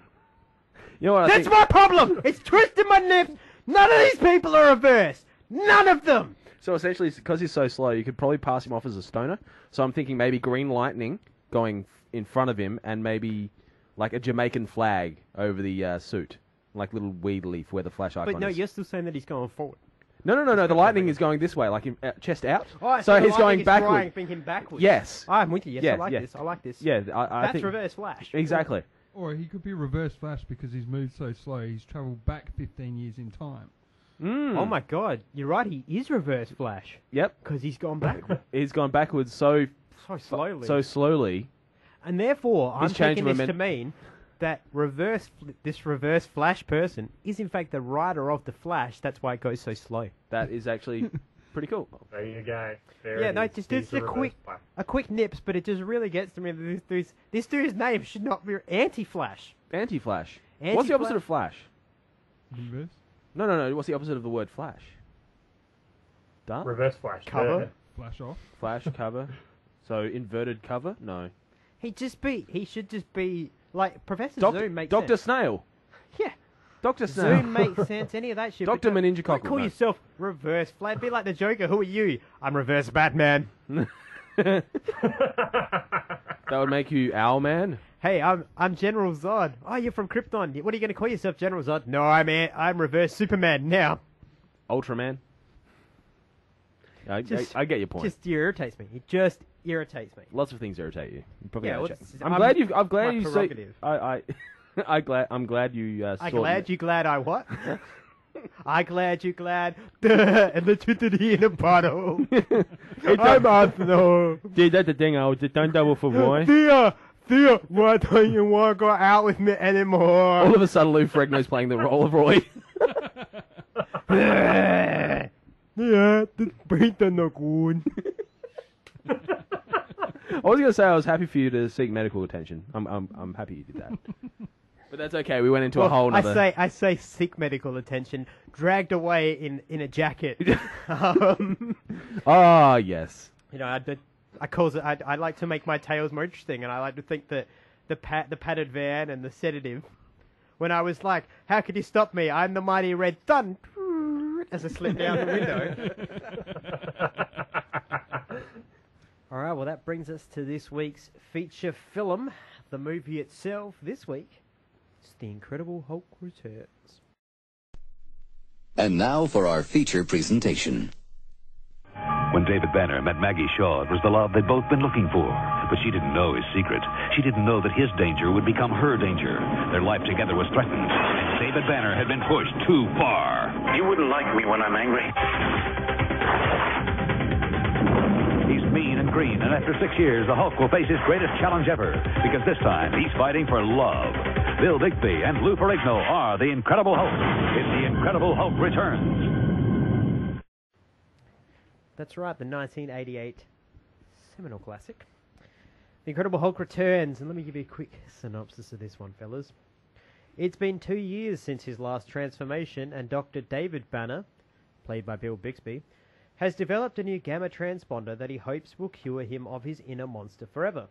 You know what I That's think? my problem! It's twisting my nips! None of these people are reverse! None of them! So essentially, because he's so slow, you could probably pass him off as a stoner. So I'm thinking maybe Green Lightning going in front of him and maybe like a Jamaican flag over the suit. Like little weed leaf where the Flash icon But no, is. you're still saying that he's going forward. No. The lightning is going this way, like chest out. Oh, so the he's going lightning backward. is thinking backwards. Yes. I'm with you. Yes, Yeah, I like yeah. this. I like this. Yeah, I That's think Reverse Flash. exactly. Or he could be Reverse Flash because he's moved so slow, he's travelled back 15 years in time. Oh my god, you're right, he is Reverse Flash. Yep. Because he's gone backward He's gone backwards so so slowly. slowly. And therefore, I'm He's changed taking this to moment- mean that this Reverse Flash person is in fact the rider of the Flash. That's why it goes so slow. That is actually pretty cool. There you go. There Yeah, it no, is. just He's a the quick, Reverse a quick nips, but it just really gets to me that this dude's name should not be Anti-Flash. Anti-Flash. What's the opposite of Flash? Reverse? No. What's the opposite of the word Flash? Dark? Reverse Flash. Cover. Flash off. Flash cover. So inverted cover? No. He should just be like Professor Doctor Zoom makes Doctor sense. Snail. Yeah. Doctor Snail. Zoom makes sense. Any of that shit. Dr. but don't- Meninja don't Cockle, call no. yourself Reverse Flash. Be like the Joker. Who are you? I'm Reverse Batman. That would make you Owlman. Hey, I'm General Zod. Oh, you're from Krypton. What are you going to call yourself, General Zod? No, I'm Reverse Superman now. Ultraman. I get your point. Just irritates me. It just irritates me. Lots of things irritate you. You probably Yeah, gotta well, check. it's- I'm I'm- glad you. I'm glad my you say. prerogative. I'm glad you. I saw glad it. you glad I what? I glad you glad. Electricity in a bottle. I'm Arsenal. Dude, that's the thing. I was just done double for boy. Thea, why don't you want to go out with me anymore? All of a sudden, Lou Ferrigno's playing the role of Roy. Yeah, das bringt er noch gut. I was gonna say I was happy for you to seek medical attention. I'm happy you did that. But that's okay. We went into a whole nother. I say seek medical attention, dragged away in a jacket. Ah, yes. You know, I like to make my tales more interesting, and I like to think that the padded van and the sedative. When I was like, how could you stop me? I'm the mighty red sun. As I slid down the window. All right, well, that brings us to this week's feature film. The movie itself this week is The Incredible Hulk Returns. And now for our feature presentation. When David Banner met Maggie Shaw, it was the love they'd both been looking for. But she didn't know his secret. She didn't know that his danger would become her danger. Their life together was threatened. And David Banner had been pushed too far. You wouldn't like me when I'm angry. He's mean and green, and after 6 years, the Hulk will face his greatest challenge ever. Because this time, he's fighting for love. Bill Bixby and Lou Ferrigno are the Incredible Hulk. It's The Incredible Hulk Returns. That's right, the 1988 seminal classic. The Incredible Hulk Returns, and let me give you a quick synopsis of this one, fellas. It's been 2 years since his last transformation, and Dr. David Banner, played by Bill Bixby, has developed a new gamma transponder that he hopes will cure him of his inner monster forever.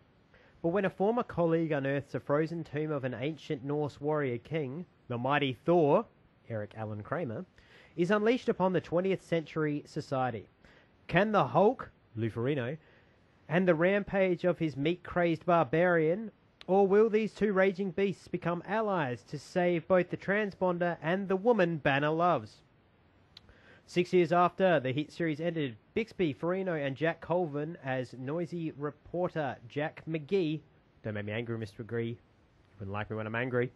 But when a former colleague unearths a frozen tomb of an ancient Norse warrior king, the mighty Thor, Eric Allen Kramer, is unleashed upon the 20th century society. Can the Hulk, Lou Ferrigno, and the rampage of his meat-crazed barbarian, or will these two raging beasts become allies to save both the transponder and the woman Banner loves? 6 years after the hit series ended, Bixby, Ferrigno, and Jack Colvin as noisy reporter Jack McGee, don't make me angry, Mr. McGee, you wouldn't like me when I'm angry,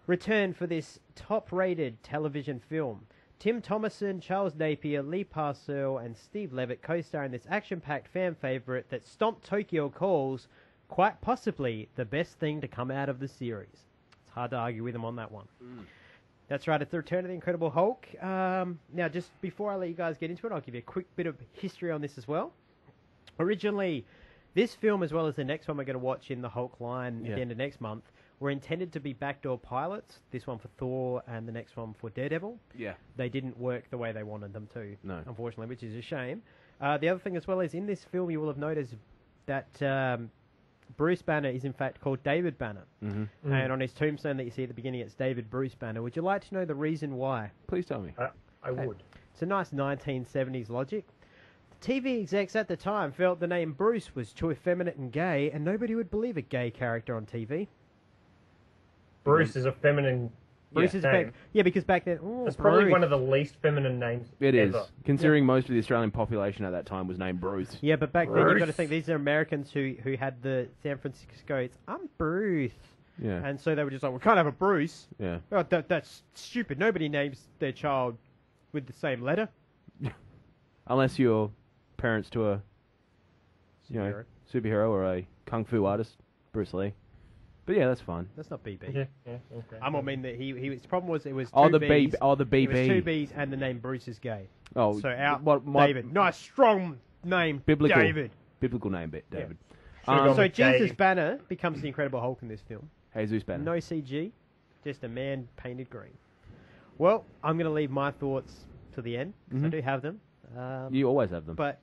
return for this top-rated television film. Tim Thomason, Charles Napier, Lee Parcell, and Steve Levitt co-star in this action-packed fan favourite that Stomp Tokyo calls quite possibly the best thing to come out of the series. It's hard to argue with him on that one. That's right, it's the return of the Incredible Hulk. Now, just before I let you guys get into it, I'll give you a quick bit of history on this as well. Originally, this film, as well as the next one we're going to watch in the Hulk line at the end of next month, were intended to be backdoor pilots. This one for Thor and the next one for Daredevil. Yeah. They didn't work the way they wanted them to, unfortunately, which is a shame. The other thing as well is in this film you will have noticed that Bruce Banner is in fact called David Banner. And on his tombstone that you see at the beginning it's David Bruce Banner. Would you like to know the reason why? Please tell me. I would. It's a nice 1970s logic. The TV execs at the time felt the name Bruce was too effeminate and gay, and nobody would believe a gay character on TV. Bruce is a feminine name. Yeah, because back then... It's probably one of the least feminine names ever. It is, considering Yeah. most of the Australian population at that time was named Bruce. Yeah, but back then you've got to think, these are Americans who had the San Francisco, it's, I'm Bruce. Yeah. And so they were just like, we can't have a Bruce. Yeah. Oh, that's stupid. Nobody names their child with the same letter. Unless you're parents to a superhero or a kung fu artist, Bruce Lee. But yeah, that's fine. That's not BB. Yeah, okay. I'm all mean that his problem was it was Oh, two the Bs. the BB. It was two Bs and the name Bruce is gay. Oh, so out David. Nice strong name, Biblical. David. Biblical name, David. So Jesus Banner becomes the Incredible Hulk in this film. Jesus Banner. No CG, just a man painted green. Well, I'm going to leave my thoughts to the end, because I do have them. You always have them. But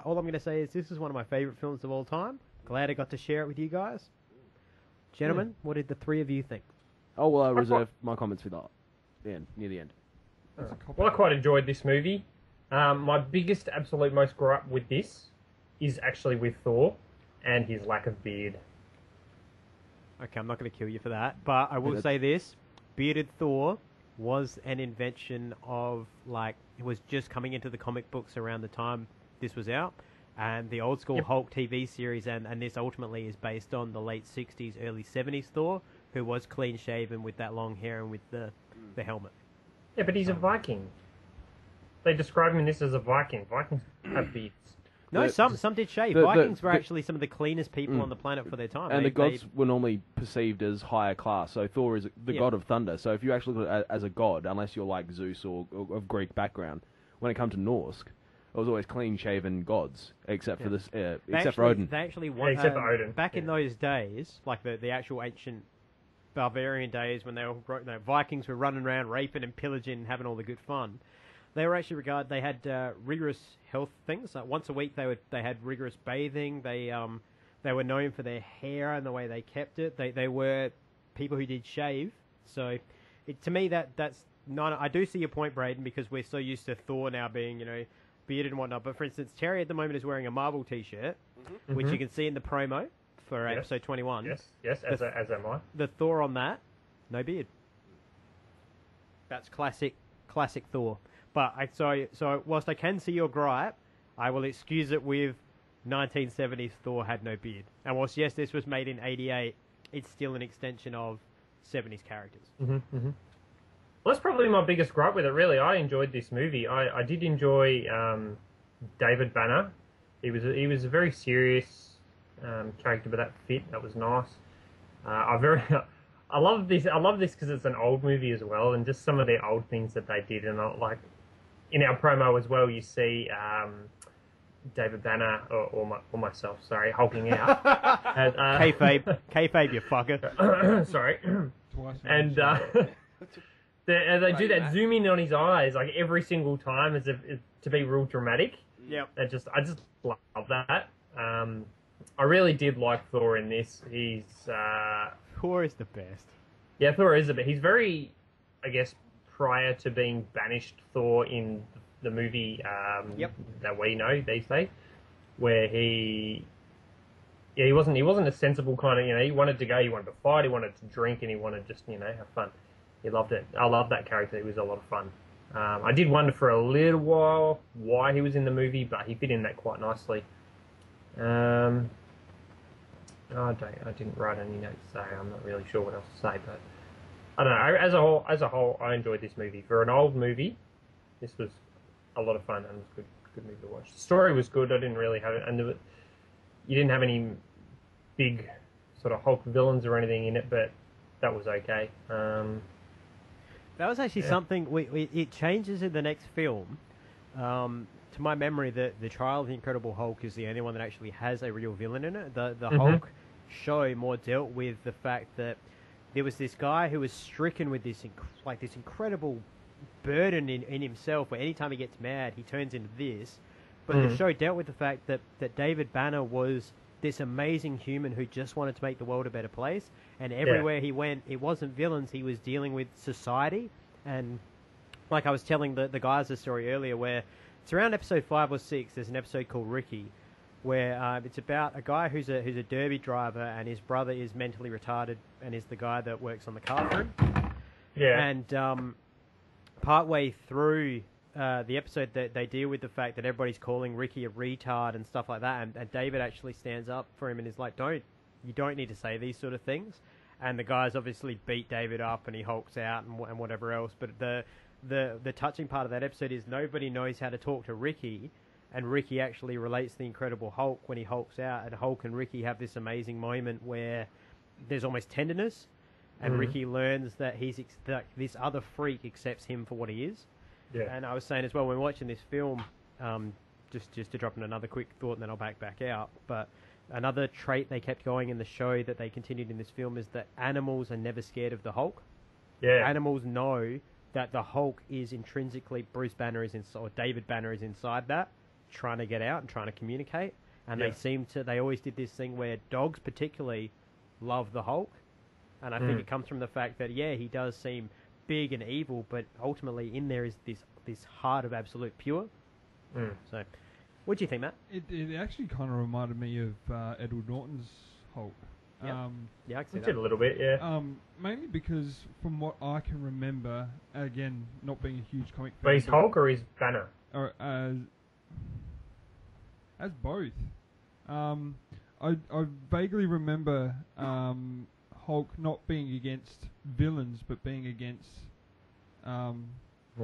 all I'm going to say is this is one of my favourite films of all time. Glad I got to share it with you guys. Gentlemen, what did the three of you think? Oh, well, I reserve my comments for the end, near the end. Well, I quite enjoyed this movie. My biggest, absolute most gripe with this is actually with Thor and his lack of beard. Okay, I'm not going to kill you for that, but I will say this. Bearded Thor was an invention of, it was just coming into the comic books around the time this was out. And the old school Hulk TV series, and this ultimately is based on the late 60s, early 70s Thor, who was clean shaven with that long hair and with the helmet. Yeah, but he's a Viking. They describe him in this as a Viking. Vikings have beards. No, some did shave. Vikings were actually some of the cleanest people on the planet for their time. And the gods were normally perceived as higher class. So Thor is the god of thunder. So if you actually look at it as a god, unless you're like Zeus or of Greek background, when it comes to Norse, it was always clean-shaven gods, except for this, except for Odin. They actually except for Odin. Back in those days, like the actual ancient barbarian days when they were Vikings were running around raping and pillaging and having all the good fun. They were actually regarded. They had rigorous health things. Like once a week, they had rigorous bathing. They were known for their hair and the way they kept it. They were people who did shave. So, to me, that's not. I do see your point, Braden, because we're so used to Thor now being, bearded and whatnot. But for instance, Terry at the moment is wearing a Marvel T-shirt, which you can see in the promo for episode 21. Yes, as am I. The Thor on that, no beard. That's classic Thor. But so whilst I can see your gripe, I will excuse it with 1970s Thor had no beard. And whilst yes, this was made in '88, it's still an extension of 70s characters. Well, that's probably my biggest gripe with it. Really, I enjoyed this movie. I did enjoy David Banner. He was a very serious character, but that fit. That was nice. I love this. I love this because it's an old movie as well, and just some of the old things that they did. And like in our promo as well, you see David Banner or myself, sorry, hulking out. And, kayfabe, you fucker. Sorry. And they do that zoom in on his eyes like every single time as if to be real dramatic. Yep. I just love that. I really did like Thor in this. Thor is the best. Yeah, Thor is the best. He's very, I guess, prior to being banished Thor in the movie that we know these days, where he wasn't a sensible kind of, he wanted to go, he wanted to fight, he wanted to drink, and he wanted just, have fun. He loved it. I love that character. It was a lot of fun. I did wonder for a little while why he was in the movie, but he fit in that quite nicely. I didn't write any notes to say. I'm not really sure what else to say, but I don't know. As a whole, I enjoyed this movie. For an old movie, this was a lot of fun and it was a good movie to watch. The story was good. I didn't really have it, and you didn't have any big sort of Hulk villains or anything in it, but that was okay. That was actually something. It changes in the next film. To my memory, the Trial of the Incredible Hulk is the only one that actually has a real villain in it. The Hulk show more dealt with the fact that there was this guy who was stricken with this incredible burden in himself, where anytime he gets mad, he turns into this. But the show dealt with the fact that David Banner was this amazing human who just wanted to make the world a better place, and everywhere he went, it wasn't villains, he was dealing with society. And like I was telling the guys a story earlier, where it's around episode 5 or 6, there's an episode called Ricky, where it's about a guy who's a derby driver, and his brother is mentally retarded and is the guy that works on the car for him. Yeah. And partway through the episode, they deal with the fact that everybody's calling Ricky a retard and stuff like that, and David actually stands up for him and is like, you don't need to say these sort of things. And the guys obviously beat David up, and he hulks out and whatever else. But the touching part of that episode is nobody knows how to talk to Ricky, and Ricky actually relates to the Incredible Hulk when he hulks out, and Hulk and Ricky have this amazing moment where there's almost tenderness, and Ricky learns that that this other freak accepts him for what he is. Yeah. And I was saying as well, when watching this film, just to drop in another quick thought, and then I'll back out, but another trait they kept going in the show that they continued in this film is that animals are never scared of the Hulk. Yeah. Animals know that the Hulk is intrinsically, Bruce Banner is inside, or David Banner is inside that, trying to get out and trying to communicate. And they always did this thing where dogs particularly love the Hulk. And I think it comes from the fact that, he does seem big and evil, but ultimately in there is this heart of absolute pure. So, what do you think, Matt? It actually kind of reminded me of Edward Norton's Hulk. Yeah, I can see it that. did a little bit, yeah. Mainly because, from what I can remember, again, not being a huge comic fan. But he's Hulk or he's Banner? Or, as both. I vaguely remember Hulk not being against villains, but being against... well,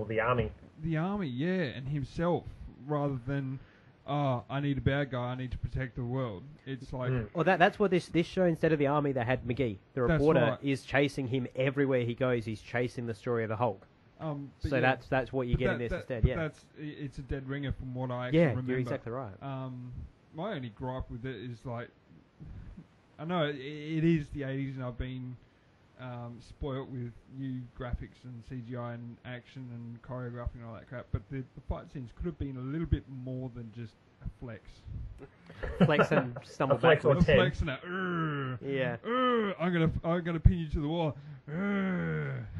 the army. The army, yeah, and himself, rather than... I need a bad guy, I need to protect the world. It's like... Well, that's what this show, instead of the army, they had McGee. The reporter is chasing him everywhere he goes. He's chasing the story of the Hulk. So that's what you get in this instead, It's a dead ringer from what I actually remember. Yeah, you're exactly right. My only gripe with it is, like... I know it is the 80s, and I've been spoilt with new graphics and CGI and action and choreographing and all that crap. But the fight scenes could have been a little bit more than just a flex. Flex and stumble flex or backwards. A flex and a Yeah. I'm gonna pin you to the wall.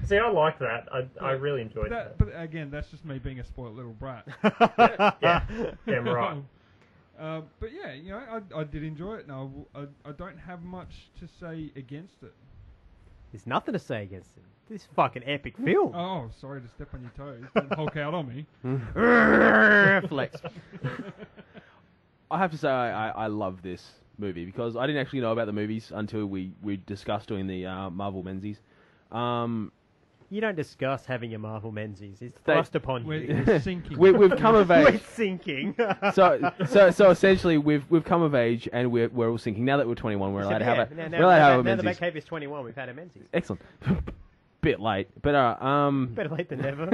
See, I like that. I really enjoyed that. But again, that's just me being a spoilt little brat. Yeah, damn right. But yeah, you know, I did enjoy it. No, I don't have much to say against it. There's nothing to say against it. This fucking epic film. Oh, sorry to step on your toes. Don't Hulk out on me. Flex. I have to say I love this movie because I didn't actually know about the movies until we discussed doing the Marvel Mensies. You don't discuss having your Marvel Mensies. It's thrust upon you. We're sinking. We've come of age. We're sinking. So essentially we've come of age and we're all sinking. Now that we're 21, we're allowed to have a now the Menzies. Batcave is 21. We've had a Menzies. Excellent. Bit late, but Better late than never.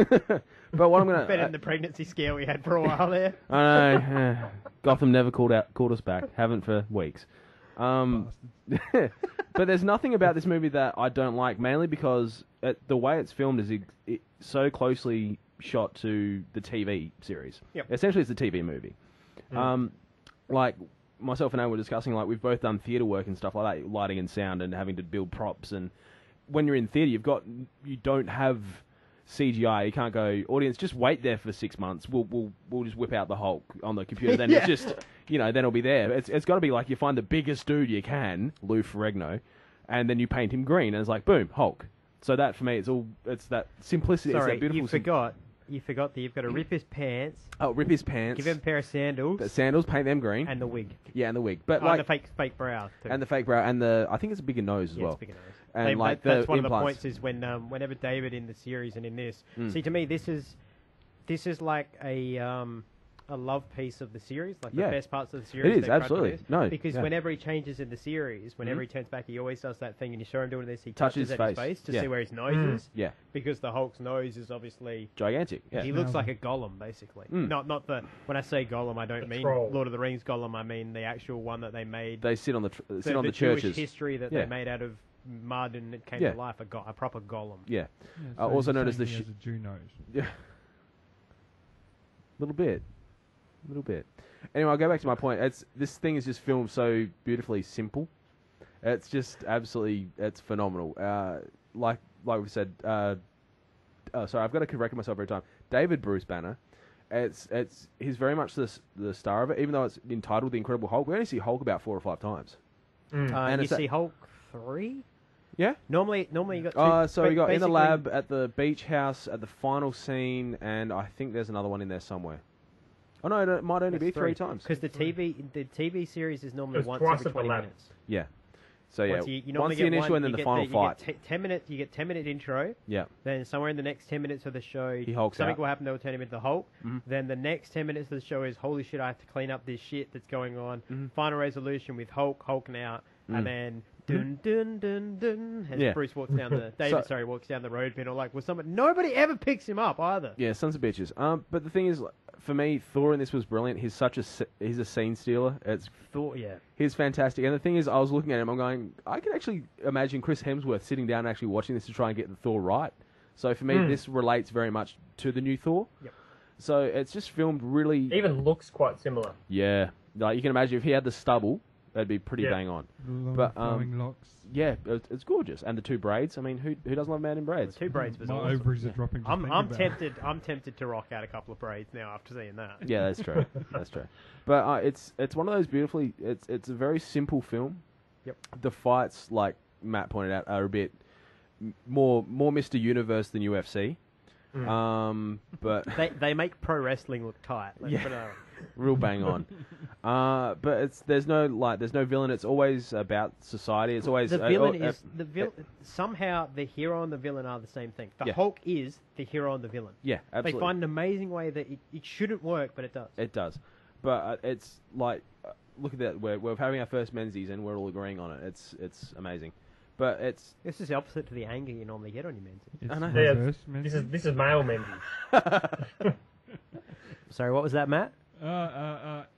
But what I'm gonna Better than the pregnancy scare we had for a while there. I know. Gotham never called us back. Haven't for weeks. But there's nothing about this movie that I don't like, mainly because the way it's filmed is so closely shot to the TV series. Yep. Essentially, it's a TV movie. Like, myself and I were discussing, like, we've both done theatre work and stuff like that, lighting and sound and having to build props. And when you're in theatre, you don't have CGI. You can't go, audience, just wait there for 6 months. We'll just whip out the Hulk on the computer. Then it's just, then it'll be there. It's got to be like you find the biggest dude you can, Lou Ferrigno, and then you paint him green, and it's like, boom, Hulk. So that, for me, it's that simplicity. Sorry, it's that beautiful you forgot that you've got to rip his pants. Oh, rip his pants. Give him a pair of sandals. The sandals, paint them green. And the wig. Yeah, and the wig. But and the fake brow, too. And the fake brow, and I think it's a bigger nose as well. It's a bigger nose. And that's one implants. of the points is whenever David in the series and in this. See, to me, this is like a love piece of the series, like the best parts of the series. It is, absolutely. No, because whenever he changes in the series, whenever he turns back, he always does that thing, and you show him doing this, he touches at his face to see where his nose is. Yeah. Because the Hulk's nose is obviously gigantic. Yeah. He looks like a golem, basically. Not when I say golem, I don't mean troll. Lord of the Rings golem. I mean the actual one that they made. They sit on the the churches. Jewish history that they made out of mud and it came to life. A proper golem. Yeah. So also known as the he has a Jew nose. Yeah. Little bit. Anyway, I'll go back to my point. This thing is just filmed so beautifully simple. It's just absolutely, it's phenomenal. Like we said, sorry, I've got to correct myself every time. David Bruce Banner, he's very much the star of it, even though it's entitled The Incredible Hulk. We only see Hulk about 4 or 5 times. And you see Hulk 3? Yeah. Normally you got 2. So we got in the lab, at the beach house, at the final scene, and I think there's another one in there somewhere. Oh no, it might only be 3 times. Because the TV series is normally once twice every at the 20 lab. minutes. Yeah. So yeah, you once the initial and then the final fight. You get 10 minutes. You get 10-minute intro. Yeah. Then somewhere in the next 10 minutes of the show, he Hulks something out. will happen that will turn him into the Hulk. Then the next 10 minutes of the show is holy shit, I have to clean up this shit that's going on. Final resolution with hulking out, and then dun dun dun dun as Bruce walks down walks down the road. People like, nobody ever picks him up either. Yeah, sons of bitches. But the thing is, for me, Thor in this was brilliant. He's a scene stealer. It's Thor, yeah. He's fantastic. And the thing is, I was looking at him, I'm going, I can actually imagine Chris Hemsworth sitting down and actually watching this to try and get the Thor right. So for me, this relates very much to the new Thor. Yep. So it's just filmed really... Even looks quite similar. Yeah. Like, you can imagine if he had the stubble, that'd be pretty bang on. Long flowing locks. Yeah, it's gorgeous. And the 2 braids. I mean, who doesn't love a man in braids? 2 braids was My awesome. ovaries are dropping. I'm tempted to rock out a couple of braids now after seeing that. Yeah, that's true. That's true. But it's one of those beautifully... It's a very simple film. Yep. The fights, like Matt pointed out, are a bit more Mr. Universe than UFC. But they make pro wrestling look tight. Real bang on. But there's no villain. It's always about society. It's always the villain somehow the hero and the villain are the same thing. The Hulk is the hero and the villain. Yeah, absolutely. They find an amazing way that it shouldn't work, but it does. It does. But it's like, look at that. We're having our first Menzies and we're all agreeing on it. It's amazing. But this is the opposite to the anger you normally get on your Menzies. I know. Yeah, this is male Menzies. Sorry, what was that, Matt?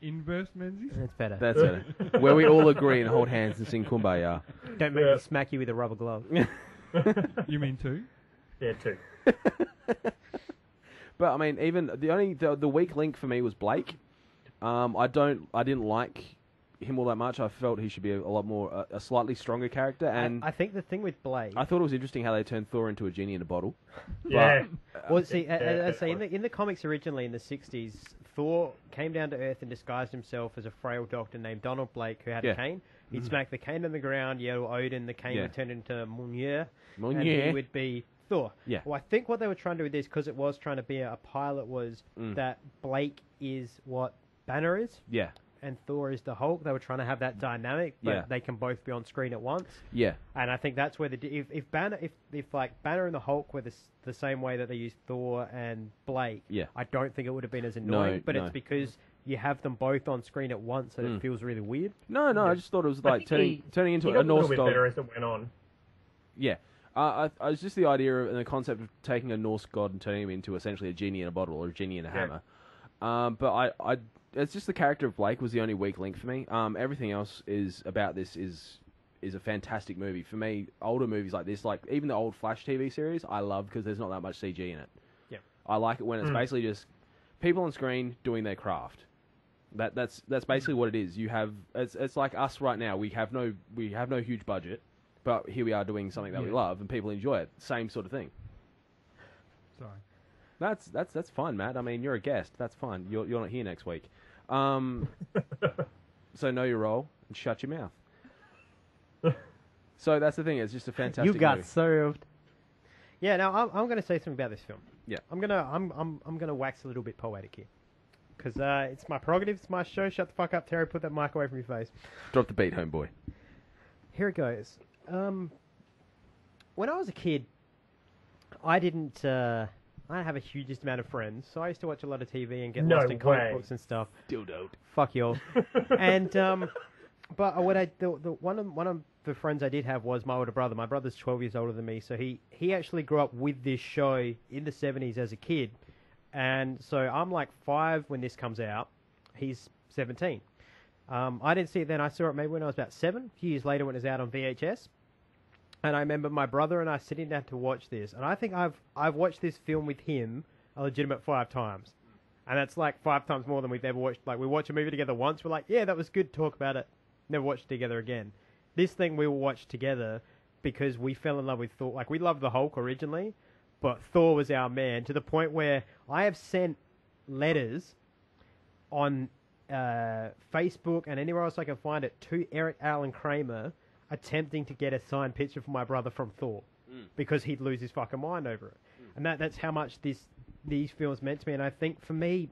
Inverse Menzies? That's better. That's better. Where we all agree and hold hands and sing Kumbaya. Don't make me smack you with a rubber glove. You mean 2? Yeah, 2. But I mean, even the weak link for me was Blake. I didn't like him all that much. I felt he should be a lot more a slightly stronger character. And I think the thing with Blake, I thought it was interesting how they turned Thor into a genie in a bottle. Yeah. well, see, as I say, in the comics originally in the 60s, Thor came down to Earth and disguised himself as a frail doctor named Donald Blake who had a cane. He'd smack the cane on the ground, yell Odin, the cane would turn into Mjolnir, and he would be Thor. Yeah. Well, I think what they were trying to do with this, because it was trying to be a pilot, was that Blake is what Banner is. Yeah. And Thor is the Hulk. They were trying to have that dynamic, but they can both be on screen at once. Yeah. And I think that's where if Banner like Banner and the Hulk were the same way that they used Thor and Blake, I don't think it would have been as annoying. But it's because you have them both on screen at once, and it feels really weird. No, I just thought it was like turning into a Norse god. Better as it went on. Yeah. I was just the idea and the concept of taking a Norse god and turning him into essentially a genie in a bottle or a genie in a hammer. But it's just the character of Blake was the only weak link for me. Everything else is a fantastic movie. For me, older movies like this, like even the old Flash TV series, I love because there's not that much CG in it. Yeah. I like it when it's basically just people on screen doing their craft. That's basically what it is. You have it's like us right now. We have no huge budget, but here we are doing something that we love and people enjoy it. Same sort of thing. Sorry. That's fine, Matt. I mean, you're a guest. That's fine. You're not here next week. So know your role and shut your mouth. So that's the thing. It's just a fantastic. You got movie. served. Yeah. Now I'm going to say something about this film. Yeah. I'm gonna wax a little bit poetic here, because it's my prerogative. It's my show. Shut the fuck up, Terry. Put that mic away from your face. Drop the beat, homeboy. Here it goes. When I was a kid, I didn't have a hugest amount of friends, so I used to watch a lot of TV and get lost in comic books and stuff. Dildo. Fuck y'all. And but one of the friends I did have was my older brother. My brother's 12 years older than me, so he actually grew up with this show in the 70s as a kid, and so I'm like 5 when this comes out. He's 17. I didn't see it then. I saw it maybe when I was about 7. A few years later when it was out on VHS. And I remember my brother and I sitting down to watch this. And I think I've watched this film with him a legitimate 5 times. And that's like 5 times more than we've ever watched. Like, we watch a movie together once. We're like, yeah, that was good. Talk about it. Never watched it together again. This thing we will watch together because we fell in love with Thor. Like, we loved the Hulk originally, but Thor was our man, to the point where I have sent letters on Facebook and anywhere else I can find it to Eric Allen Kramer, attempting to get a signed picture for my brother from Thor, because he'd lose his fucking mind over it. And that's how much these films meant to me. And I think for me,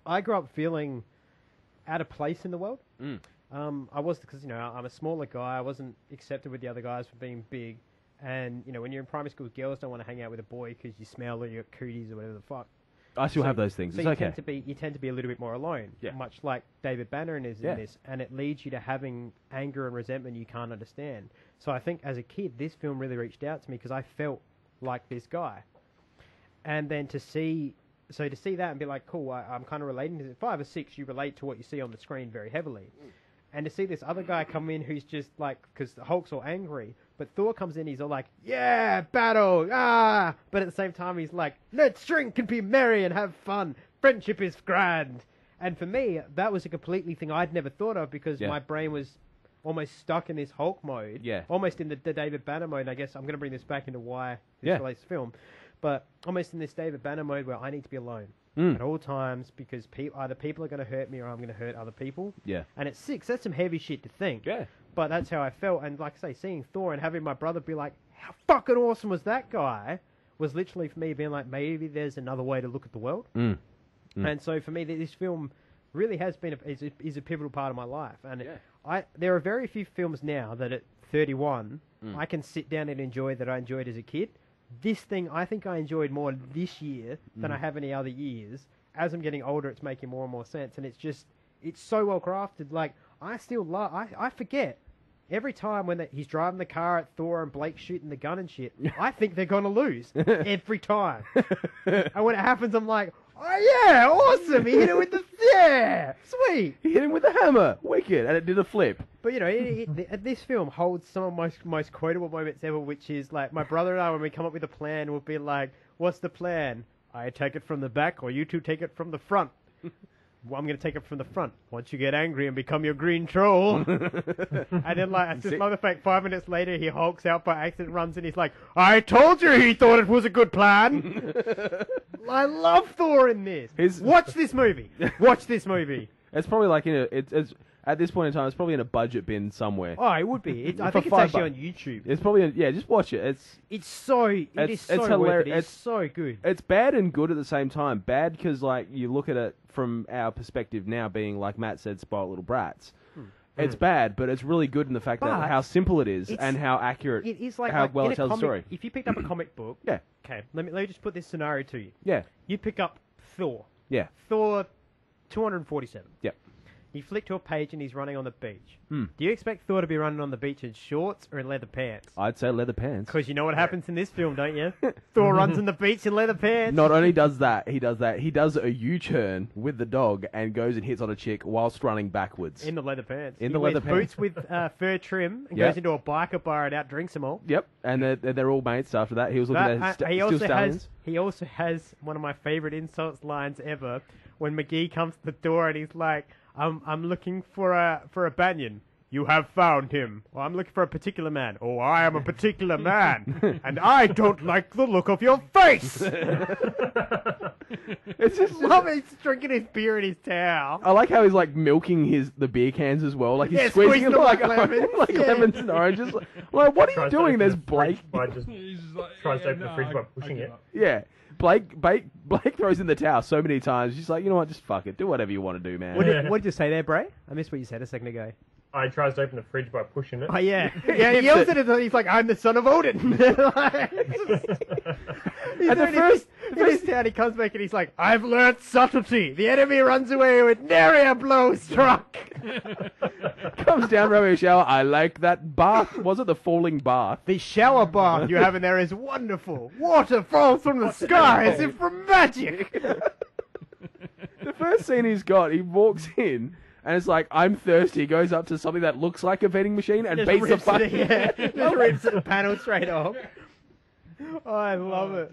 I grew up feeling out of place in the world. I was, because I'm a smaller guy. I wasn't accepted with the other guys for being big. And when you're in primary school, girls don't want to hang out with a boy because you smell or you're cooties or whatever the fuck. I still have those things. So it's okay. You tend to be a little bit more alone, much like David Banner is in this, and it leads you to having anger and resentment you can't understand. So I think as a kid, this film really reached out to me because I felt like this guy. And then to see that and be like, cool, I'm kind of relating to it. 5 or 6, you relate to what you see on the screen very heavily. And to see this other guy come in who's just like, because the Hulk's all angry, but Thor comes in, he's all like, yeah, battle, ah! But at the same time, he's like, let's drink and be merry and have fun. Friendship is grand. And for me, that was a completely thing I'd never thought of, because my brain was almost stuck in this Hulk mode. Yeah. Almost in the David Banner mode. And I guess I'm going to bring this back into why this relates to film. But almost in this David Banner mode where I need to be alone at all times, because either people are going to hurt me or I'm going to hurt other people. Yeah. And at 6, that's some heavy shit to think. Yeah. But that's how I felt. And like I say, seeing Thor and having my brother be like, how fucking awesome was that guy, was literally for me being like, maybe there's another way to look at the world. And so for me, this film really has been is a pivotal part of my life. And there are very few films now that at 31 I can sit down and enjoy that I enjoyed as a kid. This thing, I think I enjoyed more this year than I have any other years. As I'm getting older, it's making more and more sense. And it's so well crafted. Like, I still love, I forget. Every time when he's driving the car at Thor and Blake's shooting the gun and shit, I think they're going to lose. Every time. And when it happens, I'm like, oh yeah, awesome. He hit it with the, sweet. He hit him with the hammer. Wicked. And it did a flip. But you know, this film holds some of my most quotable moments ever, which is like my brother and I, when we come up with a plan, we'll be like, "What's the plan? I take it from the back, or you two take it from the front." Well, I'm going to take it from the front. Once you get angry and become your green troll. And then, like, I just love the fact 5 minutes later he hulks out by accident, runs in, he's like, "I told you he thought it was a good plan." I love Thor in this. Watch this movie. Watch this movie. It's probably like it's at this point in time, it's probably in a budget bin somewhere. Oh, it would be. I think it's actually on YouTube. It's probably just watch it. It is so hilarious. It's so good. It's bad and good at the same time. Bad because like you look at it from our perspective now, being like Matt said, spoiled little brats. It's bad, but it's really good in the fact that how simple it is and how accurate. It is like how well it tells the story. If you picked up a comic book, Okay, let me just put this scenario to you. Yeah. You pick up Thor. Yeah. Thor 247. Yep. You flick to a page and he's running on the beach. Hmm. Do you expect Thor to be running on the beach in shorts or in leather pants? I'd say leather pants. Because you know what happens in this film, don't you? Thor runs on the beach in leather pants. Not only does that, he does a U-turn with the dog and goes and hits on a chick whilst running backwards. In the leather pants. In the leather pants. Boots with fur trim and goes into a biker bar and out drinks them all. Yep, and they're all mates after that. He was looking at Steel Stallions. He also has one of my favourite insults lines ever when McGee comes to the door and he's like, I'm looking for a banyan. You have found him. Or I'm looking for a particular man. Oh, I am a particular man. And I don't like the look of your face. It's just love it. He's drinking his beer in his towel. I like how he's like milking the beer cans as well. Like he's squeezing them like lemons. Lemons and oranges. Like, what are you doing? There's Blake. Tries to open the fridge by pushing it. Yeah. Blake throws in the towel so many times. She's like, you know what, just fuck it. Do whatever you want to do, man. What did you say there, Bray? I missed what you said a second ago. He tries to open the fridge by pushing it. Oh, yeah. Yeah, he yells at it and he's like, "I'm the son of Odin." He's in his town, he comes back and he's like, "I've learnt subtlety. The enemy runs away with nary a blow struck." Comes down from his shower. I like that bath. Was it the falling bath? The shower bath you have in there is wonderful. Water falls from the sky as if from magic. The first scene he's got, he walks in and it's like, "I'm thirsty." He goes up to something that looks like a vending machine and beats the fuck. Just rips the panel straight off. Oh, I love it.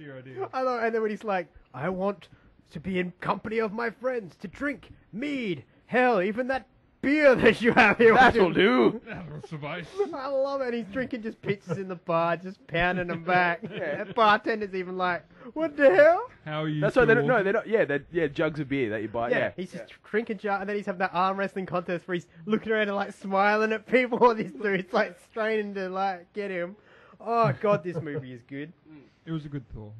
I love it. And then when he's like, "I want to be in company of my friends, to drink mead. Hell, even that beer that you have here. That'll do." That'll suffice. I love it. And he's drinking just pitchers in the bar, just pounding them back. The bartender's even like, "What the hell?" How are you? That's why they're not. Yeah, jugs of beer that you buy. Yeah, he's just drinking jar, and then he's having that arm wrestling contest where he's looking around and like smiling at people. While this dude's like straining to like get him. Oh god, this movie is good. It was a good Thor.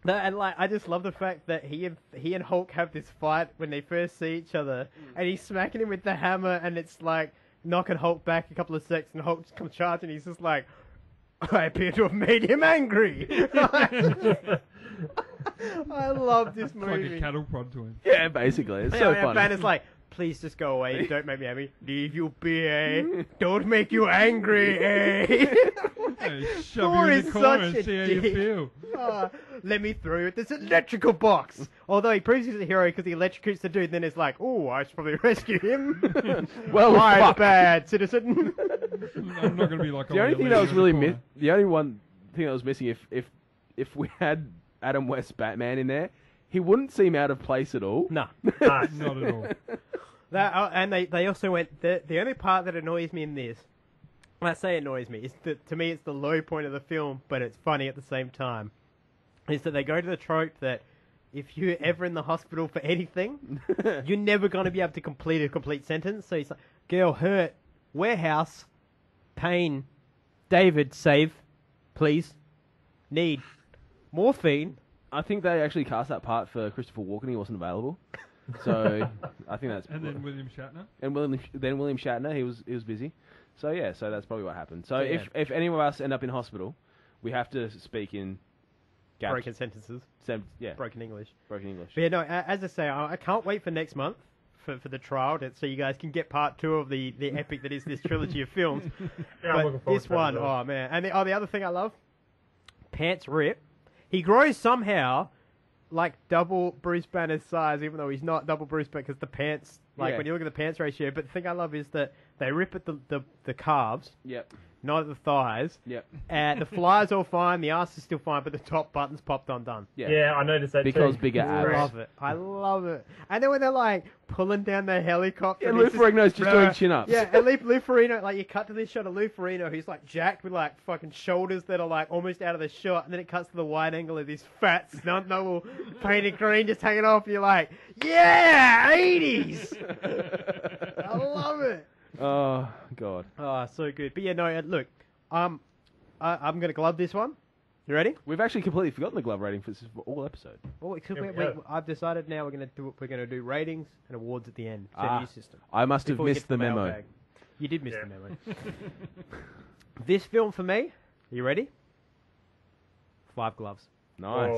No, and like I just love the fact that he and Hulk have this fight when they first see each other, and he's smacking him with the hammer, and it's like knocking Hulk back a couple of seconds, and Hulk just comes charging. He's just like, "I appear to have made him angry." I love this movie. It's like a cattle prod to him. Yeah, basically, it's so funny. Banner's like, "Please just go away. Don't make me angry. Leave you be, eh? Don't make you angry, eh?" Hey, shove you in the corner and see how you feel. Let me throw you at this electrical box. Although he proves he's a hero because he electrocutes the dude, then it's like, "Oh, I should probably rescue him." Well, I'm bad citizen. I'm not going to be like the only thing that was really the only one thing that was missing if we had Adam West Batman in there, he wouldn't seem out of place at all. No, not at all. And they also went, the only part that annoys me in this, when I say annoys me, is that to me it's the low point of the film, but it's funny at the same time, is that they go to the trope that if you're ever in the hospital for anything, you're never going to be able to complete a complete sentence. So he's like, "Girl hurt, warehouse, pain, David, save, please, need, morphine." I think they actually cast that part for Christopher Walken. He wasn't available, so I think that's. And then William Shatner. And William Shatner, he was busy. So yeah, so that's probably what happened. So yeah. if any of us end up in hospital, we have to speak in gaps. Broken sentences. Broken English. Broken English. But yeah, no, as I say, I can't wait for next month for the trial, so you guys can get part 2 of the epic that is this trilogy of films. Yeah, I'm looking forward this to it one, as well. oh man. And the other thing I love, pants rip. He grows somehow like double Bruce Banner's size, even though he's not double Bruce Banner because the pants, like Yeah. when you look at the pants ratio. But the thing I love is that they rip at the calves, Yep. not at the thighs. Yep. The fly's all fine, the ass is still fine, but the top button's popped undone. Yeah, I noticed that Because too. bigger I abs. love it. I love it. And then when they're like pulling down the helicopter. Yeah, and Lou it's Ferrigno's just doing chin-ups. Yeah, and Lou Ferrigno, like you cut to this shot of Lou Ferrigno, who's like jacked with like fucking shoulders that are like almost out of the shot, and then it cuts to the wide angle of this fat stunt double painted green just hanging off. You're like, yeah, 80s. I love it. Oh, God. Oh, so good. But yeah, no, look, I'm gonna glove this one. You ready? We've actually completely forgotten the glove rating for this all episode. Well, Yeah, we have. I've decided now we're gonna do ratings and awards at the end. It's Ah, a new system. I must have Before we get missed to the memo. mailbag. You did miss Yeah. the memo. This film for me, you ready? 5 gloves. Nice.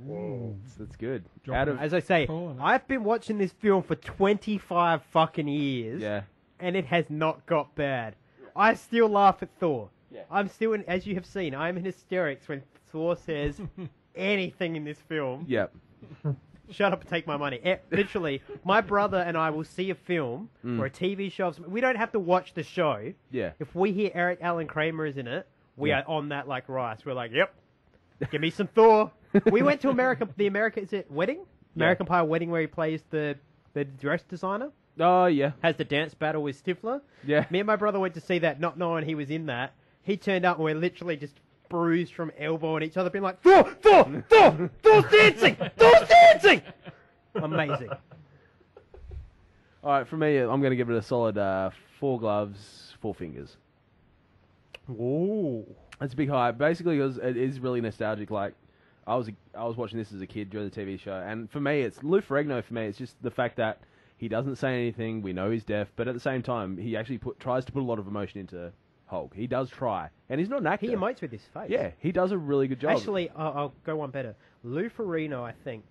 Whoa. That's good. Dropping Out of it. As I say, Cool, I've been watching this film for 25 fucking years, yeah, and it has not got bad. I still laugh at Thor. Yeah. I'm still in, as you have seen, I'm in hysterics when Thor says anything in this film. yep. Shut up and take my money. Literally, my brother and I will see a film or a TV show. We don't have to watch the show. Yeah. If we hear Eric Allen Kramer is in it, we Yeah. are on that like rice. We're like, yep, give me some Thor. We went to is it Wedding? American Pie Wedding where he plays the dress designer. Oh yeah. Has the dance battle with Stifler. Yeah. Me and my brother went to see that not knowing he was in that. He turned up and we're literally just bruised from elbowing each other, being like, Thor's dancing! Thor's dancing! Amazing. All right, for me, I'm going to give it a solid 4 gloves, 4 fingers. Ooh. That's a big high. Basically, because it is really nostalgic. Like, I was watching this as a kid during the TV show, and for me, it's Lou Ferrigno. For me, it's just the fact that he doesn't say anything. We know he's deaf, but at the same time, he actually tries to put a lot of emotion into Hulk. He does try, and he's not an actor. He emotes with his face. Yeah, he does a really good job. Actually, I'll go one better. Lou Ferrigno, I think,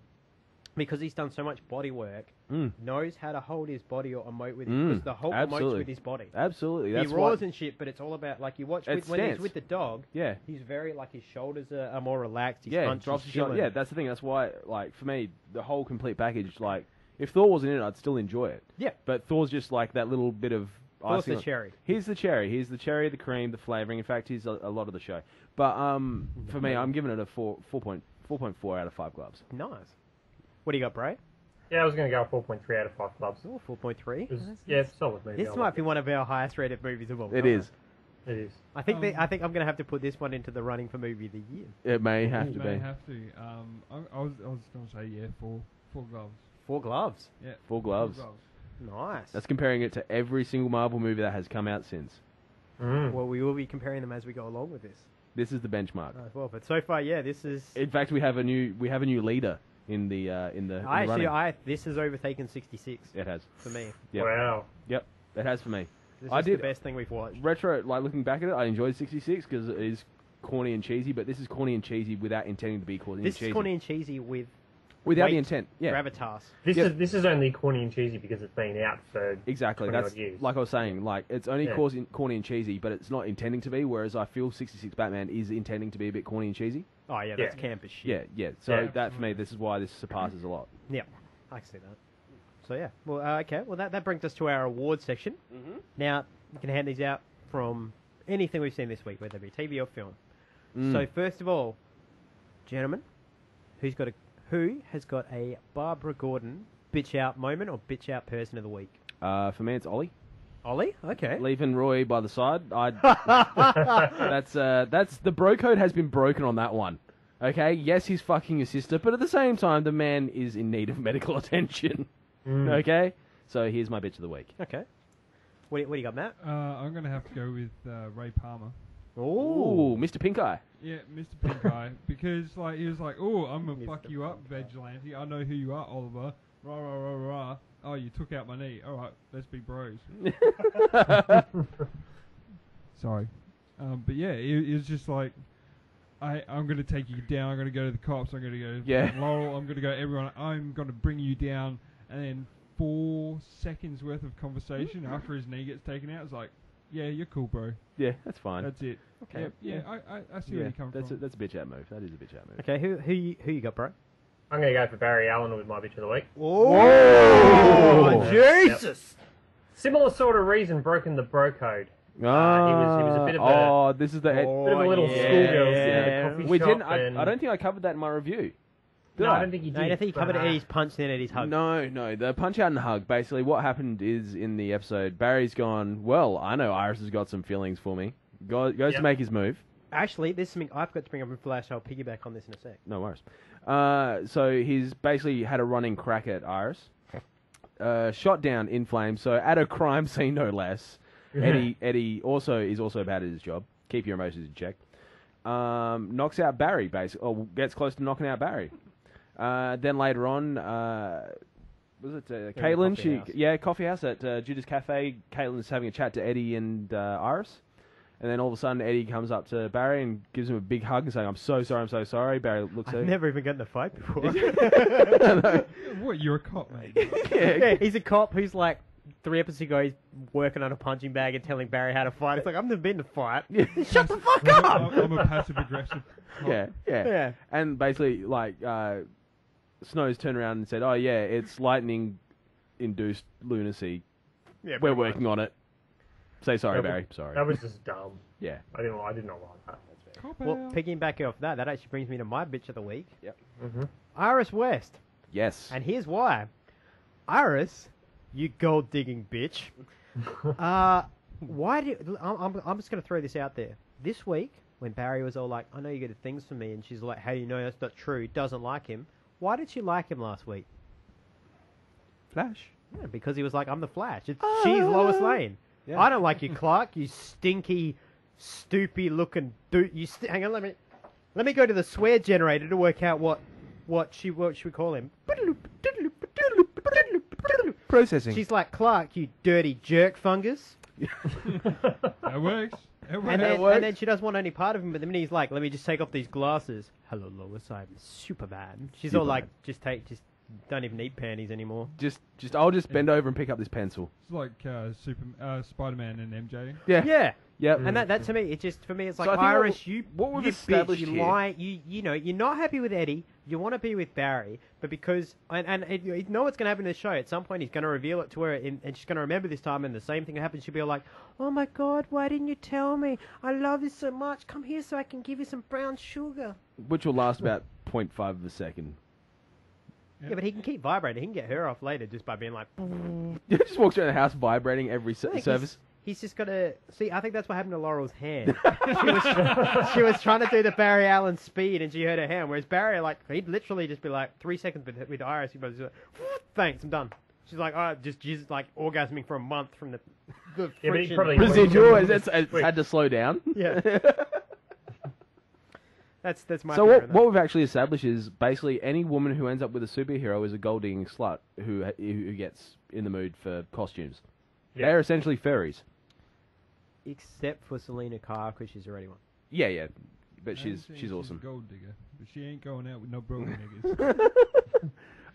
because he's done so much body work, knows how to hold his body or emote with it. Because the Hulk emotes with his body. Absolutely. That's he roars and shit, but it's all about, like, you watch when he's with the dog, Yeah. he's very, like, his shoulders are more relaxed, his Yeah, punch drops is his shoulder. chilling. Yeah, that's the thing. That's why, like, for me, the whole complete package, like, if Thor wasn't in it, I'd still enjoy it. Yeah. But Thor's just like that little bit of Thor's icing the on- cherry. He's the cherry. He's the cherry, the cream, the flavouring. In fact, he's a lot of the show. But for me, I'm giving it a 4.4 out of 5 gloves. Nice. What do you got, Bray? Yeah, I was going to go 4.3 out of 5 clubs. Oh, 4.3. Yeah, it's a solid movie. This I might like be one of our highest rated movies of all time. It is. It is. I think I think I'm going to have to put this one into the running for movie of the year. It may have to May be. have to. I was going to say four gloves. 4 gloves. Yeah. 4 gloves. Nice. That's comparing it to every single Marvel movie that has come out since. Well, we will be comparing them as we go along with this This is the benchmark. as well. But so far, yeah, this is. In fact, we have a new leader in the running. This has overtaken 66 It has. for me. Yep. Wow. Yep. It has for me. This I is did- the best thing we've watched. Retro, like looking back at it, I enjoyed 66 because it is corny and cheesy, but this is corny and cheesy without intending to be corny This and cheesy. is corny and cheesy with without the weight, intent. Yeah. gravitas. This is only corny and cheesy because it's been out for Exactly. 20 That's odd years. like I was saying. Like it's only Yeah. corny and cheesy, but it's not intending to be. Whereas I feel 66 Batman is intending to be a bit corny and cheesy. Oh yeah, that's camp as shit. Yeah, yeah. So Yeah. that for me, this is why this surpasses a lot. Yeah, I can see that. So yeah, well, okay. Well, that brings us to our awards section. Mm-hmm. Now you can hand these out from anything we've seen this week, whether it be TV or film. So first of all, gentlemen, who has got a Barbara Gordon bitch out moment or bitch out person of the week? For me, it's Ollie. Ollie, okay. Leaving Roy by the side. That's the bro code has been broken on that one. Okay, yes, he's fucking your sister, but at the same time, the man is in need of medical attention. Okay, so here's my bitch of the week. Okay. What do you got, Matt? I'm going to have to go with Ray Palmer. Ooh, Mr. Pinkeye. Yeah, Mr. Pinkeye, because like he was like, "Oh, I'm gonna fuck you up, vigilante. I know who you are, Oliver." Rah rah rah rah. Oh, you took out my knee. All right, let's be bros. Sorry, but yeah, it was just like, I'm gonna take you down. I'm gonna go to the cops. I'm gonna go to Laurel. I'm gonna go to everyone. I'm gonna bring you down. And then 4 seconds worth of conversation after his knee gets taken out, it's like, yeah, you're cool, bro. Yeah, that's fine. That's it. Okay. Yeah, I see where you come from. That's a bitch out move. That is a bitch out move. Okay, who you got, bro? I'm going to go for Barry Allen with my bitch of the week. Oh, Jesus! Similar sort of reason, broken the bro code. He was a bit of a... this is the... bit of a little schoolgirl in the coffee We shop. didn't... I don't think I covered that in my review. No, I don't think you did. No, I don't think you covered Eddie's punch and Eddie's hug. No. The punch out and hug. Basically, what happened is in the episode, Barry's gone, well, I know Iris has got some feelings for me. Goes to make his move. Actually, there's something I've got to bring up in Flash. I'll piggyback on this in a sec. No worries. So he's basically had a running crack at Iris. Shot down in flames. So at a crime scene, no less. Eddie is also bad at his job. Keep your emotions in check. Knocks out Barry, basically, or gets close to knocking out Barry. Then later on, was it Caitlin? Coffee house at Judas Cafe. Caitlin's having a chat to Eddie and Iris. And then all of a sudden, Eddie comes up to Barry and gives him a big hug and saying, I'm so sorry. Barry looks at him. I've never even gotten in a fight before. What, you're a cop, mate? Yeah, he's a cop who's like, 3 episodes ago, he's working on a punching bag and telling Barry how to fight. It's like, I've never been to fight. Shut the fuck up! I'm a passive-aggressive cop. Yeah. And basically, like, Snow's turned around and said, oh, yeah, it's lightning-induced lunacy. Yeah, we're working on it. Say sorry, Barry. Sorry. That was just dumb. Yeah. I did not like that. Well, piggybacking off that actually brings me to my bitch of the week. Yep. Mm-hmm. Iris West. Yes. And here's why. Iris, you gold digging bitch. Why do I'm just going to throw this out there. This week, when Barry was all like, I know you get things for me, and she's like, how do you know that's not true? Doesn't like him. Why did she like him last week? Flash. Yeah, because he was like, I'm the Flash. She's Lois Lane. Yeah. I don't like you, Clark. You stinky, stoopy looking dude. Hang on, let me go to the swear generator to work out what should we call him? Processing. She's like, Clark, you dirty jerk fungus. That works. And then she doesn't want any part of him, but then he's like, let me just take off these glasses. Hello, Lois, I'm Superman. She's all like, just don't even need panties anymore. I'll just bend over and pick up this pencil. It's like Spider-Man and MJ. Yeah. Yep. And that to me, for me, it's like, So Iris, what we've you established bitch, you here- lie, you know, you're not happy with Eddie, you want to be with Barry, but because, you know what's going to happen in the show, at some point he's going to reveal it to her, and she's going to remember this time, and the same thing happens, she'll be like, oh my god, why didn't you tell me? I love you so much, come here so I can give you some brown sugar. Which will last about 0.5 of a second. Yeah, but he can keep vibrating, he can get her off later just by being like, He just walks around the house vibrating every service. He's just got to... See, I think that's what happened to Laurel's hand. she was trying to do the Barry Allen speed, and she hurt her hand, whereas Barry, like, he'd literally just be like, 3 seconds with Iris, he'd be like, thanks, I'm done. She's like, oh, just like, orgasming for a month from the Yeah, but he friction. probably... Residual, it's had to slow down. Yeah. That's my So theory on that. what we've actually established is basically any woman who ends up with a superhero is a gold digging slut who gets in the mood for costumes. Yeah. They're essentially furries. Except for Selena Kyle, because she's already one. Yeah. But she's awesome. A gold digger, but she ain't going out with no broken niggas.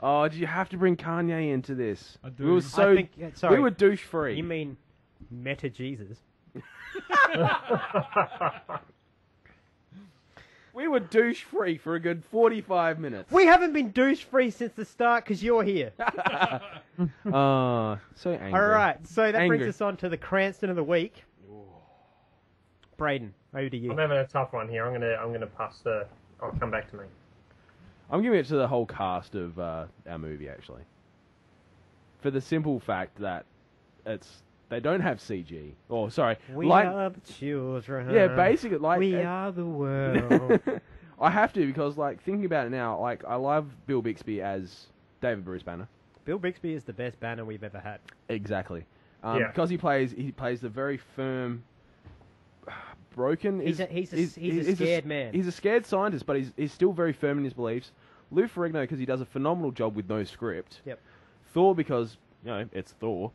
Oh, do you have to bring Kanye into this? I do. We were I think, sorry, we were douche free. You mean Meta Jesus? We were douche free for a good 45 minutes. We haven't been douche free since the start because you're here. Oh, so angry. All right, so that Angry. brings us on to the Cranston of the week. Braden, over to you. I'm having a tough one here. I'm gonna pass the... I'll come back to me. I'm giving it to the whole cast of our movie, actually. For the simple fact that they don't have CG. Oh, sorry. We are the children. Yeah, basically, we are the world. I have to, because, like, thinking about it now, like, I love Bill Bixby as David Bruce Banner. Bill Bixby is the best Banner we've ever had. Exactly. Yeah. Because he plays the very firm, broken... He's a scared man. He's a scared scientist, but he's still very firm in his beliefs. Lou Ferrigno, because he does a phenomenal job with no script. Yep. Thor, because, you know, it's Thor.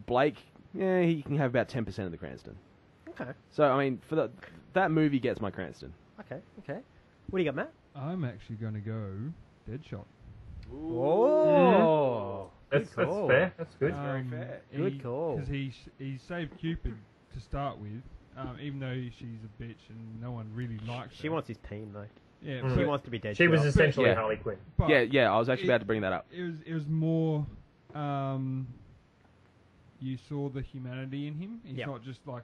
Blake, yeah, he can have about 10% of the Cranston. Okay. So, I mean, for that movie gets my Cranston. Okay. What do you got, Matt? I'm actually going to go Deadshot. Oh, That's fair. That's good. Very fair. Good call. Because he saved Cupid to start with, even though she's a bitch and no one really likes her. She wants his team, though. Yeah, He but wants to be dead. She was essentially Yeah. Harley Quinn. but Yeah, I was actually about to bring that up. It was more. You saw the humanity in him. He's Yep. not just like,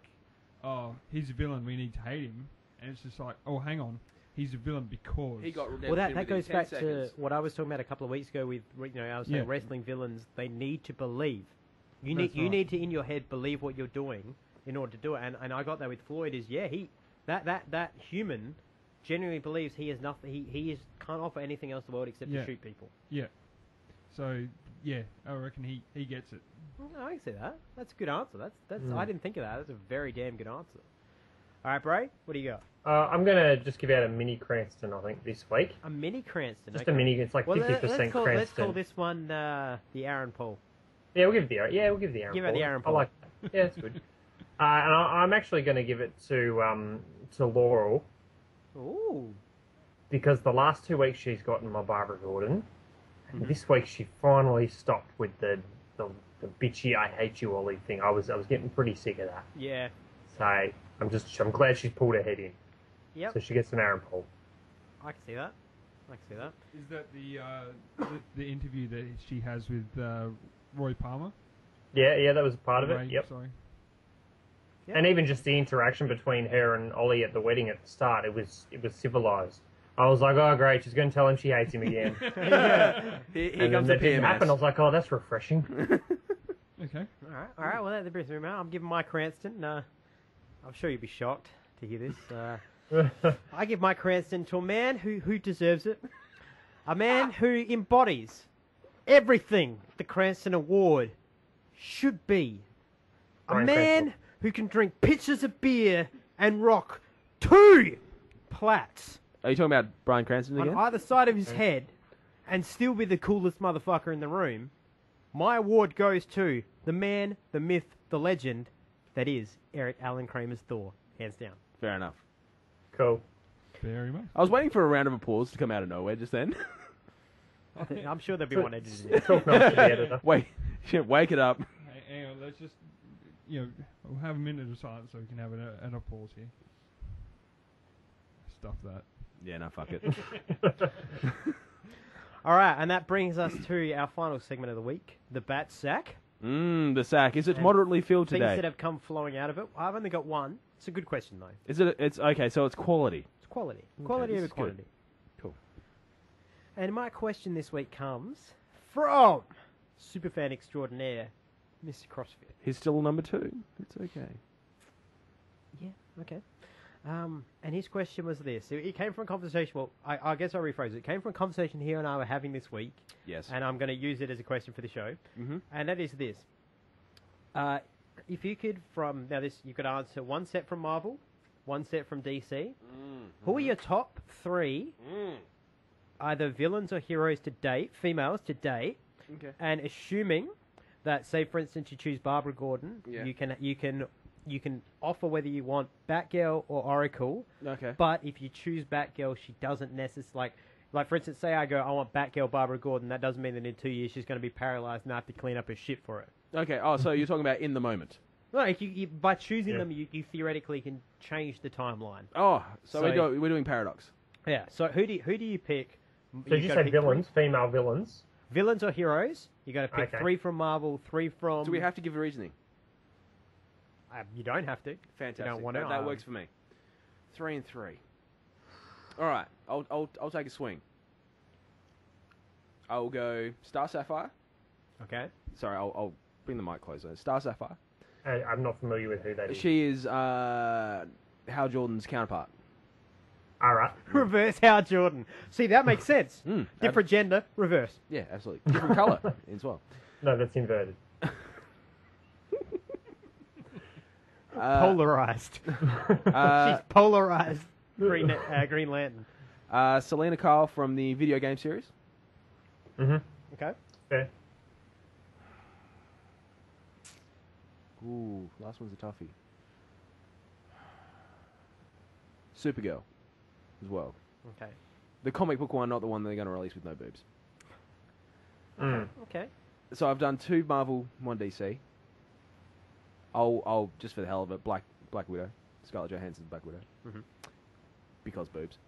oh, he's a villain. We need to hate him. And it's just like, oh, hang on, he's a villain because He got redemption Well, that within goes 10 back seconds. to what I was talking about a couple of weeks ago with, I was saying Yeah. wrestling villains, they need to believe. You That's need right. need to, in your head, believe what you're doing in order to do it. And I got that with Floyd is, that human genuinely believes he has nothing, can't offer anything else to the world except Yeah. to shoot people. Yeah. So yeah, I reckon he gets it. I can see that. That's a good answer. That's I didn't think of that. That's a very damn good answer. All right, Bray, what do you got? I'm going to just give out a mini Cranston, I think, this week. A mini Cranston. Just okay. a mini, it's like 50% let's call Cranston. this one the Aaron Paul. Yeah, we'll give the Aaron. Yeah, we'll give the Aaron. Give it Paul. the Aaron I Paul. like that. Yeah, it's good. And I'm actually going to give it to Laurel Ooh. because the last 2 weeks she's gotten my Barbara Gordon, and this week she finally stopped with the bitchy "I hate you, Ollie" thing. I was getting pretty sick of that. Yeah. So I'm glad she's pulled her head in. Yep. So she gets an Aaron Paul. I can see that. Is that the interview that she has with Roy Palmer? Yeah, that was a part of Ray, it. Yep. Sorry. Yep. And even just the interaction between her and Ollie at the wedding at the start, it was civilized. I was like, oh great, she's going to tell him she hates him again. Here And then comes that the didn't happen. I PMS. was like, oh, that's refreshing. Okay. All right. Well, that brings me around. I'm giving my Cranston. I'm sure you'll be shocked to hear this. I give my Cranston to a man who deserves it. A man who embodies everything the Cranston Award should be. A Bryan man Cranston. who can drink pitchers of beer and rock 2 plats Are you talking about Bryan Cranston on again? either side of his head and still be the coolest motherfucker in the room. My award goes to the man, the myth, the legend that is Eric Allen Kramer's Thor, hands down. Fair enough. Cool. Very much. I was waiting for a round of applause to come out of nowhere just then. I'm sure there'll be one edited. Talk nice to the editor. Wait, wake it up. Hang on, let's just we'll have a minute of silence so we can have an applause here. Stuff that. Yeah, no, fuck it. All right, and that brings us to our final segment of the week, the Bat Sack. The sack. Is it And moderately filled Things today? that have come flowing out of it. I've only got one. It's a good question, though. Is it? It's okay. So it's quality. It's quality. Quality this over is good. quantity. Cool. And my question this week comes from superfan extraordinaire, Mr. CrossFit. He's still number 2. It's okay. Yeah, okay. And his question was this. It came from a conversation, well, I guess I'll rephrase it. It came from a conversation he and I were having this week. Yes. And I'm going to use it as a question for the show. Mm-hmm. And that is this. If you could you could answer one set from Marvel, one set from DC. Who are your top 3 either villains or heroes to date, females to date, Okay. and assuming that, say for instance, you choose Barbara Gordon, Yeah. you can offer whether you want Batgirl or Oracle. Okay. But if you choose Batgirl, she doesn't necessarily like for instance, say I want Batgirl Barbara Gordon. That doesn't mean that in 2 years she's going to be paralyzed and I have to clean up her shit for it. Okay. Oh, so you're talking about in the moment. No, if you by choosing Yeah. them, you theoretically can change the timeline. Oh, so, So- we're doing paradox. Yeah. So who do you pick? So you gotta say pick villains, female villains. villains or heroes? You got to pick Okay. 3 from Marvel, 3 from. Do we have to give a reasoning? You don't have to. Fantastic. You don't want to. That works for me. 3 and 3. All right. I'll take a swing. I'll go Star Sapphire. Okay. Sorry, I'll bring the mic closer. Star Sapphire. I'm not familiar with who that is. She is Hal Jordan's counterpart. All right. Reverse Hal Jordan. See, that makes sense. Mm, Different gender, reverse. Yeah, absolutely. Different color as well. No, that's inverted. Polarized. She's polarized. Green Lantern. Selena Kyle from the video game series. Mm-hmm. Okay. Fair. Ooh, last one's a toughie. Supergirl as well. Okay. The comic book one, not the one they're going to release with no boobs. Okay. So I've done 2 Marvel, 1 DC. I'll just for the hell of it, Black Widow, Scarlett Johansson's Black Widow, Mhm. because boobs.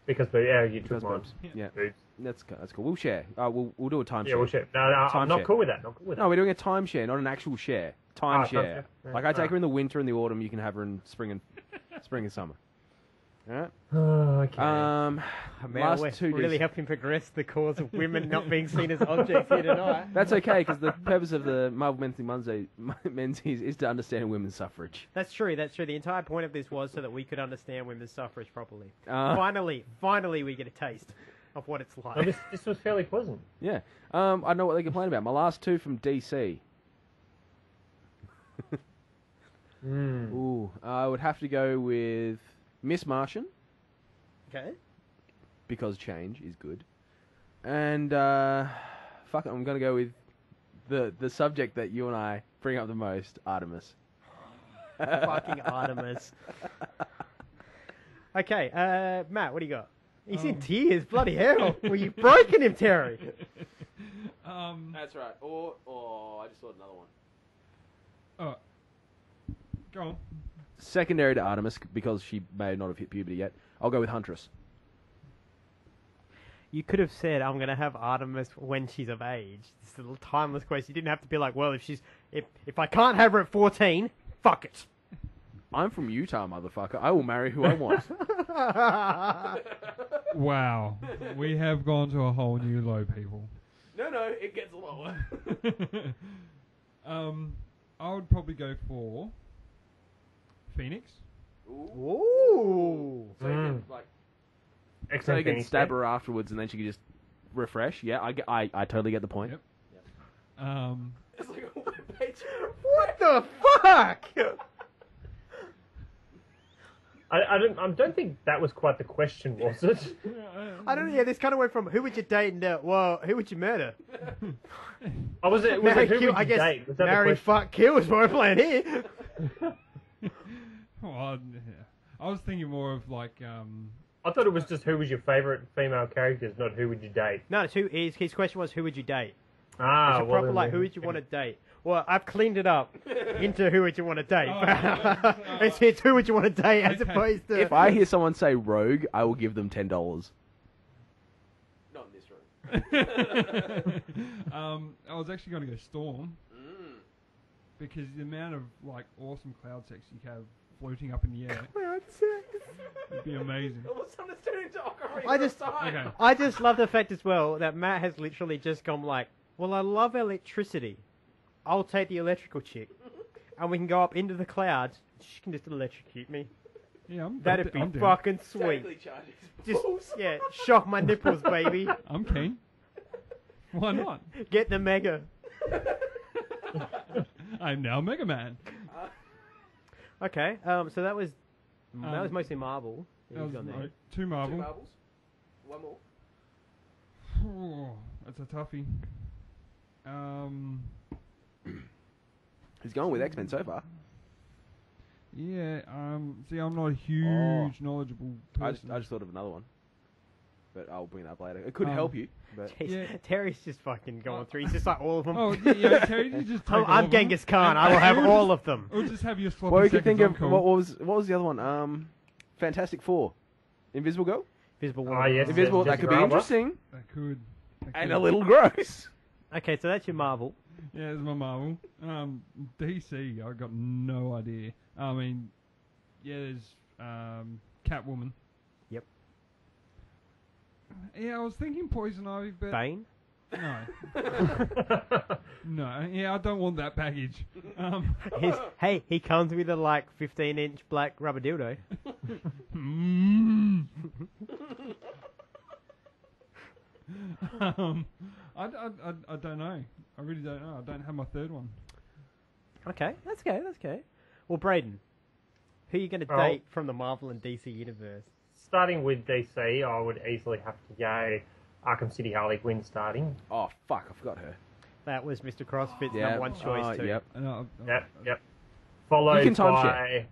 Because you took mine. Yeah, Boobs. that's cool. We'll share. We'll do a timeshare. Yeah, we'll share. No, I'm not cool with that. No, we're doing a timeshare, not an actual share. Timeshare. timeshare. Like I take her in the winter and the autumn. You can have her in spring and summer. All right. Okay. Man, last we're two really helping progress the cause of women not being seen as objects here tonight. That's okay, because the purpose of the Marvel Mensies is to understand women's suffrage. That's true. The entire point of this was so that we could understand women's suffrage properly. Finally, we get a taste of what it's like. No, this was fairly pleasant. Yeah. I know what they complain about. My last two from DC. Ooh, I would have to go with Miss Martian. Okay. Because change is good. And fuck it, I'm gonna go with the subject that you and I bring up the most, Artemis. Fucking Artemis. Okay, Matt, what do you got? He's in tears, bloody hell. Well, you've broken him, Terry. That's right. Or I just thought another one. Oh, go on. Secondary to Artemis, because she may not have hit puberty yet, I'll go with Huntress. You could have said, I'm going to have Artemis when she's of age. It's a little timeless question. You didn't have to be like, well, if I can't have her at 14, fuck it. I'm from Utah, motherfucker. I will marry who I want. Wow. We have gone to a whole new low, people. No, it gets lower. I would probably go for Phoenix. Ooh. So you can, so you can stab her afterwards, and then she can just refresh. Yeah, I totally get the point. Yep. It's like a webpage. What the fuck? I don't think that was quite the question, was it? I don't know. Yeah, this kind of went from who would you date and who would you murder? Was it Marry, who kill, would I you guess date? Was that marry, the question? fuck, kill is what we're playing here. Well, I was thinking more of like. I thought it was just who was your favourite female characters, not who would you date. No, it's his question was who would you date? Ah, It's a proper like who would you want to date? Well, I've cleaned it up into who would you want to date. It's who would you want to date as opposed to... If I hear someone say rogue, I will give them $10. Not in this room. I was actually going to go Storm. Because the amount of like awesome cloud sex you have floating up in the air. Cloud sex. It'd be amazing. I just love the fact as well that Matt has literally just gone like, well, I love electricity. I'll take the electrical chick. And we can go up into the clouds. She can just electrocute me. Yeah, That'd be fucking sweet. Just, yeah, shock my nipples, baby. I'm keen. Why not? Get the mega. I'm now Mega Man. Okay, so that was mostly Marvel. That was right. Two Marvel. Two Marvels. One more. Oh, that's a toughie. He's going with X-Men so far. Yeah, see, I'm not a huge knowledgeable person. I just thought of another one. But I'll bring it up later. It could help you. But Jeez, yeah. Terry's just fucking going through. He's just like all of them. Oh, yeah, Terry, you just take I'm Genghis Khan. I will have all of them. Or just have your sloppy well, you could seconds think of, on what was the other one? Fantastic Four. Invisible Girl? Invisible Woman. Yes. Invisible, that could be interesting. That could. And a little gross. Okay, so that's your Marvel. Yeah, it's my Marvel. DC, I got no idea. I mean, yeah, there's Catwoman. Yep. Yeah, I was thinking Poison Ivy, but... Bane? No. No, yeah, I don't want that baggage. Hey, he comes with a, 15-inch black rubber dildo. I don't know. I really don't know. I don't have my third one. Okay, that's okay. Well, Braden, who are you going to date from the Marvel and DC universe? Starting with DC, I would easily have to go Arkham City Harley Quinn starting. Oh, fuck, I forgot her. That was Mr. CrossFit's number one choice, too. Yep. Yep. Followed you can by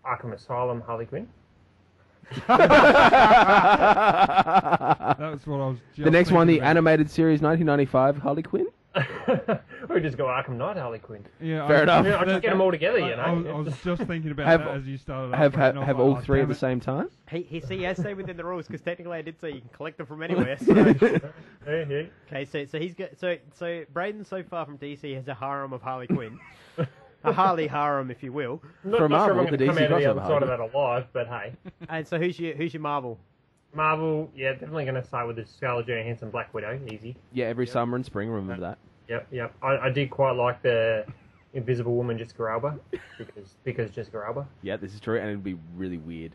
Arkham Asylum Harley Quinn. That was what I was just the next one, the about. animated series 1995 Harley Quinn. We just go Arkham Knight, Harley Quinn. Yeah, Fair enough. I'll just get them all together, you know. I was just thinking about Have- that as you started. Have all three at the same time? He has say within the rules because technically I did say you can collect them from anywhere. So. Okay, so he's got so Braden so far from DC has a harem of Harley Quinn, a Harley harem, if you will. From Not sure Marvel, if I'm the going to DC come out of the crossover other side of Harley. that alive, but hey. And so who's your Marvel? Marvel, yeah, definitely going to start with the Scarlett Johansson Black Widow, easy. Yeah, every summer and spring, remember that. Yep. I did quite like the Invisible Woman Jessica Alba, because Jessica Alba. Yeah, this is true, and it'd be really weird.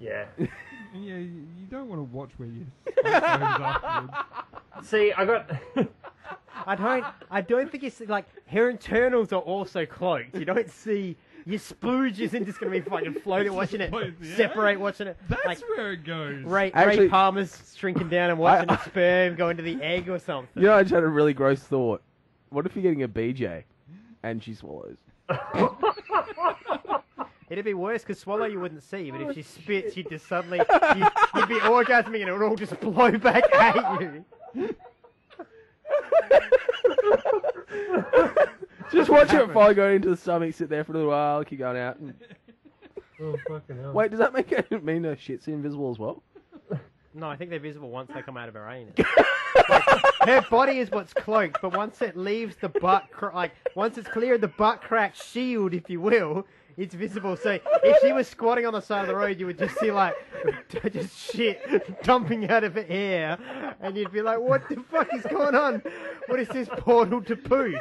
Yeah. Yeah, you don't want to watch where you afterwards. See, I got... I don't think it's like her internals are also cloaked. You don't see your splooge isn't just going to be fucking floating watching it, Yeah. separate watching it. That's like where it goes. Ray Actually- Palmer's shrinking down and watching the sperm go into the egg or something. You know, I just had a really gross thought. What if you're getting a BJ and she swallows? It'd be worse because Swallow you wouldn't see, but if she spits, you'd just suddenly you'd be orgasming and it would all just blow back at you. Just watch it fall going into the stomach, sit there for a little while, keep going out. And... Oh, fucking hell. Wait, does that mean her shit's invisible as well? No, I think they're visible once they come out of her anus. Her body is what's cloaked, but once it leaves the butt, once it's clear of the butt crack shield, if you will, it's visible. So if she was squatting on the side of the road, you would just see just shit dumping out of her hair, and you'd be like, "What the fuck is going on? What is this portal to poo?"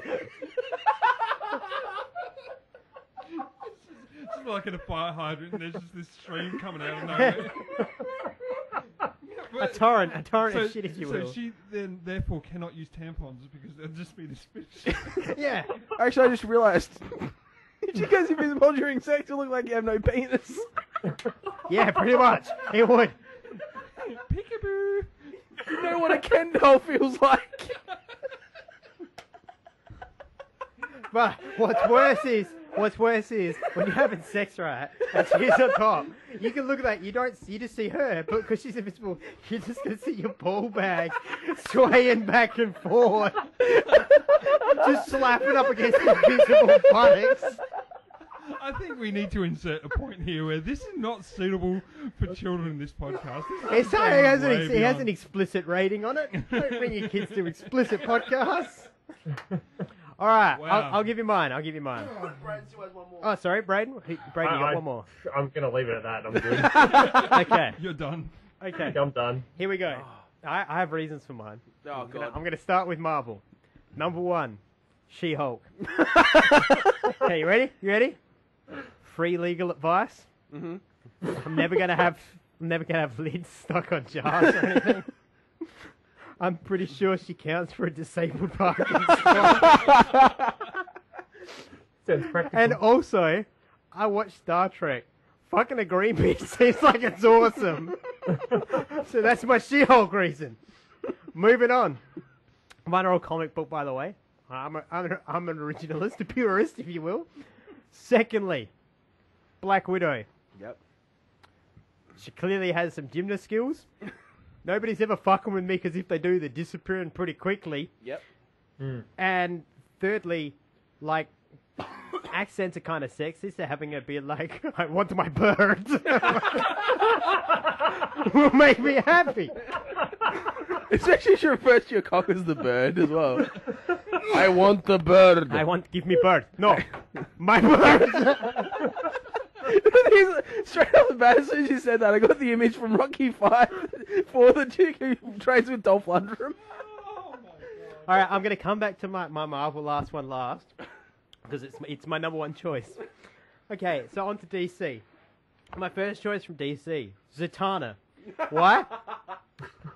It's like in a fire hydrant, and there's just this stream coming out of nowhere. A torrent of shit, if you will. So she then therefore cannot use tampons because there'll just be this shit. Yeah. Actually, I just realised if she goes invisible during sex, it'll look like you have no penis. Yeah, pretty much. It would. Peekaboo. You know what a Ken doll feels like? But what's worse is when you're having sex, right, and she's on top, you can look at that, you just see her, but because she's invisible, you're just going to see your ball bag swaying back and forth, just slapping up against the invisible buttocks. I think we need to insert a point here where this is not suitable for children in this podcast. It has an explicit rating on it. Don't bring your kids to explicit podcasts. All right, Wow. I'll give you mine. Oh, sorry, Braden. Braden, you got one more. I'm going to leave it at that. I'm good. Okay. You're done. Okay. I'm done. Here we go. I have reasons for mine. Oh, God. I'm going to start with Marvel. Number 1, She-Hulk. Okay, you ready? You ready? Free legal advice. Mm-hmm. I'm never gonna have lids stuck on jars or anything. I'm pretty sure she counts for a disabled parking spot. Sounds practical. And also, I watch Star Trek. Fucking a green bean seems like it's awesome. So that's my She-Hulk reason. Moving on. Mine are all comic book, by the way. I'm an originalist, a purist, if you will. Secondly, Black Widow. Yep. She clearly has some gymnast skills. Nobody's ever fucking with me because if they do, they're disappearing pretty quickly. Yep. And thirdly, like, accents are kind of sexist. So having her be like, I want my bird will make me happy. Especially if she refers to your cock as the bird as well. I want the bird. Give me bird. No, my bird. Straight off the bat, as soon as you said that, I got the image from Rocky V for the chick who trains with Dolph Lundgren. All right, I'm going to come back to my Marvel last because it's my number 1 choice. Okay, so on to DC. My first choice from DC, Zatanna. Why?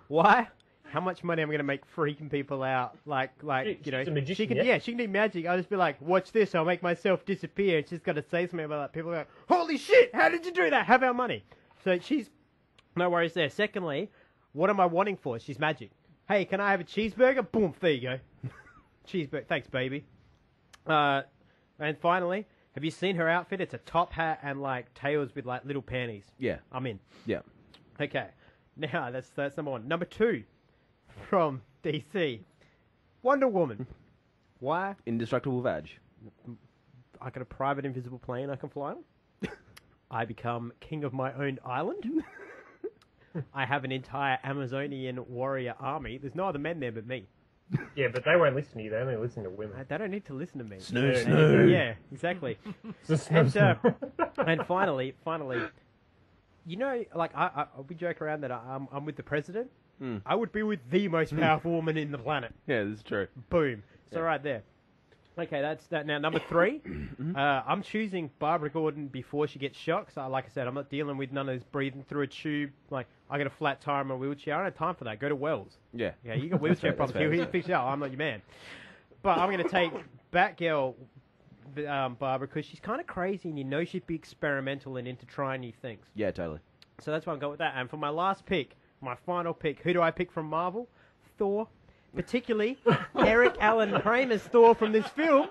Why? How much money I'm going to make freaking people out? She's a magician, she can, yeah? she can do magic. I'll just be like, watch this, I'll make myself disappear. And she's got to say something about that. People are like, holy shit, how did you do that? Have our money. So she's, no worries there. Secondly, what am I wanting for? She's magic. Hey, can I have a cheeseburger? Boom, there you go. Cheeseburger, thanks, baby. And finally, have you seen her outfit? It's a top hat and like tails with like little panties. Yeah. I'm in. Yeah. Okay. Now, that's number 1. Number 2 from DC, Wonder Woman. Why? Indestructible vag. I got a private invisible plane I can fly on. I become king of my own island. I have an entire Amazonian warrior army. There's no other men there but me. Yeah, but they won't listen to you. They only listen to women. They don't need to listen to me. Snoo. Yeah, exactly. And finally, you know, like we joke around that I'm with the president. I would be with the most powerful woman in the planet. Yeah, this is true. Boom. So right there. Okay, that's that. Now, number 3, I'm choosing Barbara Gordon before she gets shocked. So, like I said, I'm not dealing with none of this breathing through a tube. Like, I got a flat tire in my wheelchair. I don't have time for that. Go to Wells. Yeah. Yeah, you got wheelchair problems. He'll fix it out. I'm not your man. But I'm going to take Batgirl, Barbara, because she's kind of crazy and you know she'd be experimental and into trying new things. Yeah, totally. So that's why I'm going with that. And for my last pick, my final pick, who do I pick from Marvel? Thor. Particularly Eric Allen Kramer's Thor from this film,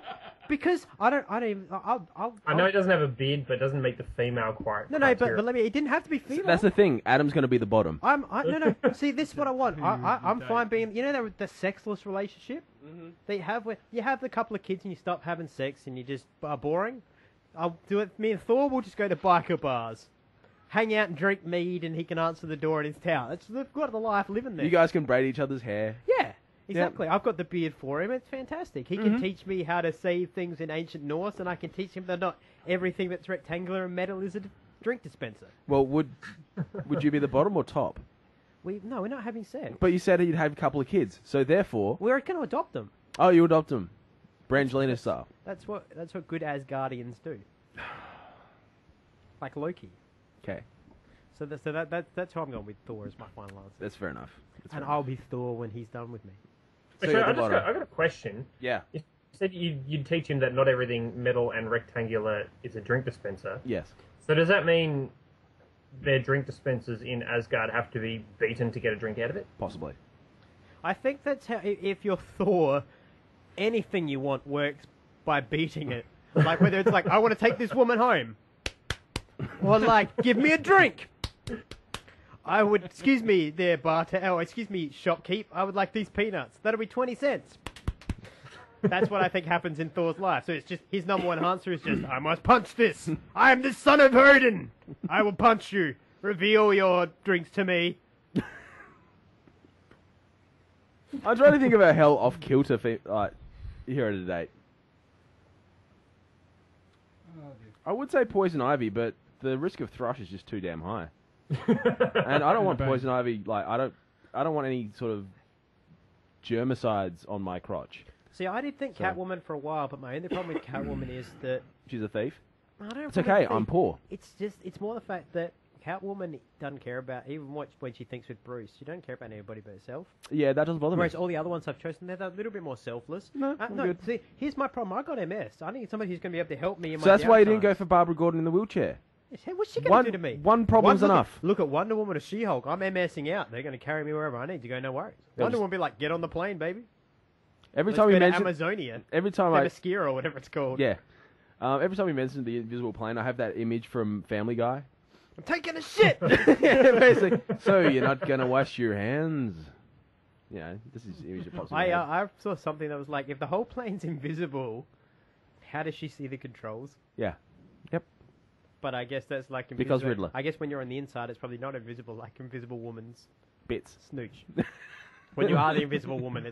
because I know he doesn't have a beard, but it doesn't make the female quite. No, but let me. It didn't have to be female. That's the thing. Adam's going to be the bottom. No. See, this is what I want. I'm fine being. You know the sexless relationship that you have where you have the couple of kids and you stop having sex and you just are boring. I'll do it. Me and Thor will just go to biker bars, hang out and drink mead, and he can answer the door in his town. They've got the life living there. You guys can braid each other's hair. Yeah. Exactly. Yep. I've got the beard for him. It's fantastic. He can teach me how to say things in ancient Norse, and I can teach him that not everything that's rectangular and metal is a drink dispenser. Well, would you be the bottom or top? No, we're not having sex. But you said you'd have a couple of kids, so therefore... We're going to adopt them. Oh, you adopt them. Brangelina style. That's what good Asgardians do. Like Loki. Okay. So that's who I'm going with. Thor as my final answer. That's fair enough. I'll be Thor when he's done with me. So I got a question. Yeah. You said you'd teach him that not everything metal and rectangular is a drink dispenser. Yes. So does that mean their drink dispensers in Asgard have to be beaten to get a drink out of it? Possibly. I think that's how, if you're Thor, anything you want works by beating it. Like whether it's like, I want to take this woman home. Or like, give me a drink. I would, excuse me there, bartender. Oh, excuse me, shopkeep. I would like these peanuts. That'll be 20 cents. That's what I think happens in Thor's life. So it's just, his number one answer is just, I must punch this. I am the son of Odin. I will punch you. Reveal your drinks to me. I'm trying to think of a hell off kilter hero to date. I would say Poison Ivy, but the risk of thrush is just too damn high. And I don't want Poison Ivy, like, I don't want any sort of germicides on my crotch. See, I did think Catwoman for a while, but my only problem with Catwoman is that... She's a thief? It's okay, I'm poor. It's more the fact that Catwoman doesn't care about, even when she thinks with Bruce, she don't care about anybody but herself. Yeah, that doesn't bother me. Whereas all the other ones I've chosen, they're a little bit more selfless. No, good. See, here's my problem. I got MS. I need somebody who's going to be able to help me in my So that's why you didn't downtimes. go for Barbara Gordon in the wheelchair. What's she going to do to me? One problem's enough. Look at Wonder Woman or She-Hulk. I'm MSing out. They're going to carry me wherever I need to go. No worries. Wonder Woman will be like, get on the plane, baby. Every Let's time go you to mention Amazonia. every time Themyscira or whatever it's called. Yeah. Every time you mention the invisible plane, I have that image from Family Guy. I'm taking a shit. Yeah, basically. So you're not gonna wash your hands. You know, this is the image that pops in my head. I saw something that was like, if the whole plane's invisible, how does she see the controls? Yeah. Yep. But I guess that's like invisible. Because Riddler. I guess when you're on the inside, it's probably not invisible like Invisible Woman's Bits. snooch. When you are the Invisible Woman,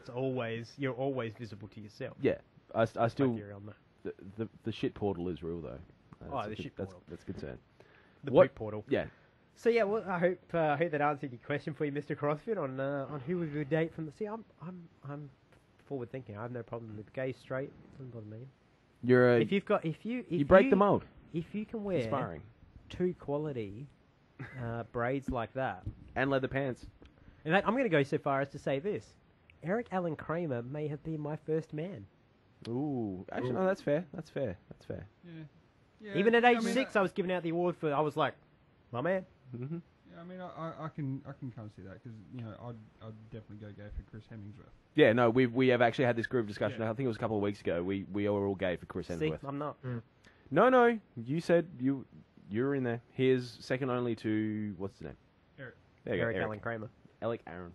you're always visible to yourself. Yeah. I still. My theory on that. The shit portal is real though. The shit portal. That's a concern. The poop portal. Yeah. So yeah, well, I hope that answered your question for you, Mr. CrossFit, on who we would date from the. See, I'm forward thinking. I have no problem with gay, straight. Doesn't bother me. You're a. If you've got, if you break the mold. If you can wear Inspiring. 2 quality braids like that, And leather pants. in fact, I'm going to go so far as to say this: Eric Allen Kramer may have been my first man. Ooh. Actually, no, that's fair. That's fair. Yeah, Even at age 6, I was giving out the award for. I was like, my man. Mm-hmm. Yeah, I mean, I can kind of see that because I'd definitely go gay for Chris Hemsworth. Yeah, no, we have actually had this group discussion. Yeah. I think it was a couple of weeks ago. We were all gay for Chris Hemsworth. See, I'm not. No, you said you were in there. Here's second only to what's his name? Eric. There you go, Eric Allen Kramer. Aaron Kramer.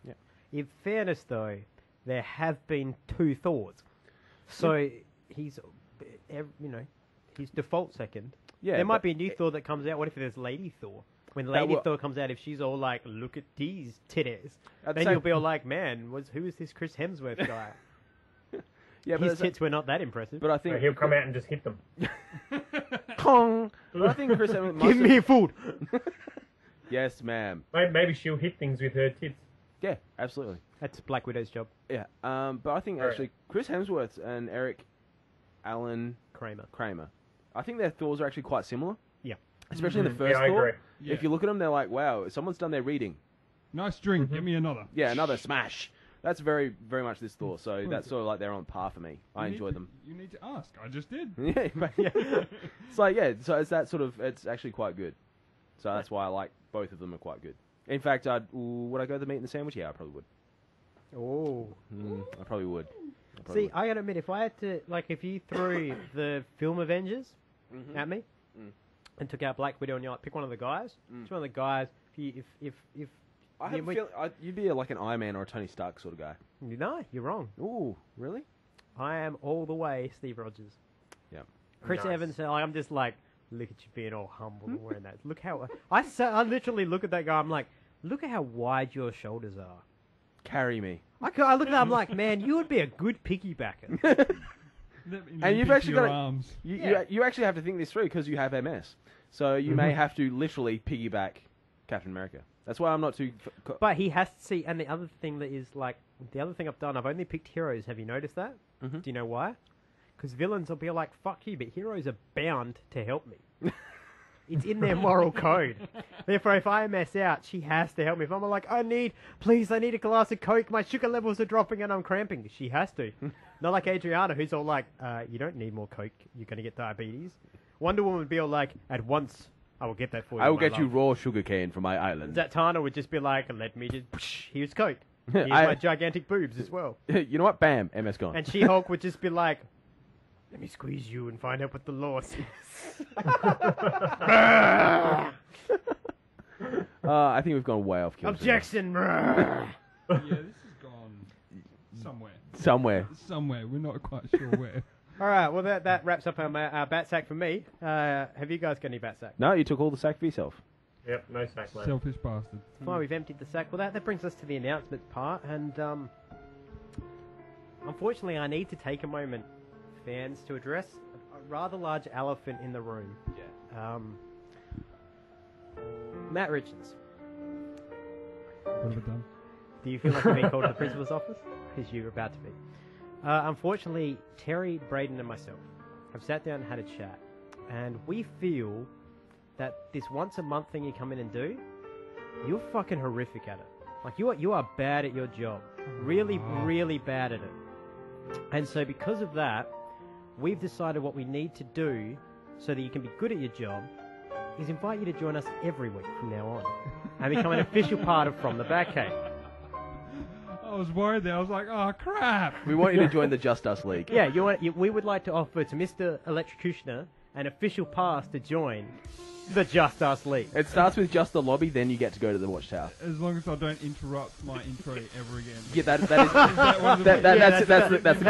Yeah. In fairness, though, there have been 2 Thors. So he's, his default second. Yeah, there might but- be a new Thor that comes out. What if there's Lady Thor? When That Lady will- Thor comes out, if she's all like, look at these titties, At the then same- you'll be all like, man, who is this Chris Hemsworth guy? Yeah, His tits were not that impressive. But I think He'll come out and just hit them. Kong. But I think Chris Hemsworth Give me food. Yes, ma'am. Maybe she'll hit things with her tits. Yeah, absolutely. That's Black Widow's job. Yeah. But I think Right. actually Chris Hemsworth and Eric Allen Kramer. I think their Thors are actually quite similar. Yeah. Especially in the Mhm. first Yeah, I Thor. agree. Yeah. If you look at them, they're like, wow, someone's done their reading. Nice drink. Give me another. Yeah, another smash. That's very, very much this Thor. So that's sort of like they're on par for me. I enjoy them. You need to ask. I just did. Yeah, but it's like, yeah, so it's that sort of, it's actually quite good. So that's why I like both of them are quite good. In fact, would I go the meat and the sandwich? Yeah, I probably would. Oh. I probably would. See, I gotta admit, if I had to, like, if you threw the film Avengers at me and took out Black Widow and you're like, pick one of the guys, which one of the guys, if I have a feeling you'd be like an Iron Man or a Tony Stark sort of guy. No, you're wrong. Ooh, really? I am all the way Steve Rogers. Yeah. Chris Nice. Evans, like, I'm just like, look at you being all humble and wearing that. Look how I literally look at that guy. I'm like, look at how wide your shoulders are. Carry me. I look at that. I'm like, man, you would be a good piggybacker. And you've actually your got arms. you actually have to think this through because you have MS. So you may have to literally piggyback Captain America. That's why I'm not too. But he has to see. And the other thing that is like the other thing I've done, I've only picked heroes. Have you noticed that? Do you know why? Because villains will be like, fuck you, but heroes are bound to help me. It's in their moral code. Therefore, if I mess out, she has to help me. If I'm like, I need a glass of Coke. My sugar levels are dropping and I'm cramping. She has to. Not like Adriana, who's all like, you don't need more Coke. You're going to get diabetes. Wonder Woman would be all like, at once, I will get that for you. I will my get you love. raw sugarcane from my island. Zatanna would just be like, let me just, here's Coke. Here's my gigantic boobs as well. You know what? Bam, MS gone. And She-Hulk would just be like, let me squeeze you and find out what the law says. I think we've gone way off kilter. Objection! Yeah, this has gone somewhere. Somewhere. We're not quite sure where. All right, well, that wraps up our bat sack for me. Have you guys got any bat sack? No, you took all the sack for yourself. Yep, no sack, mate. Selfish bastard. Well, we've emptied the sack. Well, that brings us to the announcement part, and unfortunately, I need to take a moment, fans, to address a rather large elephant in the room. Yeah. Matt Richards, What have I done? do you feel like you're being called to the principal's office? Because you're about to be. Unfortunately, Terry, Braden, and myself have sat down and had a chat, and we feel that this once a month thing you come in and do, you're fucking horrific at it. Like, you are bad at your job. Really, really bad at it. And so because of that, we've decided what we need to do so that you can be good at your job is invite you to join us every week from now on and become an official part of From the Batcave. I was worried there. I was like, oh, crap. We want you to join the Just Us League. Yeah, we would like to offer to Mr. Electrocutioner an official pass to join the Just Us League. It starts with just the lobby, then you get to go to the Watchtower. As long as I don't interrupt my intro ever again. Yeah, that is. That's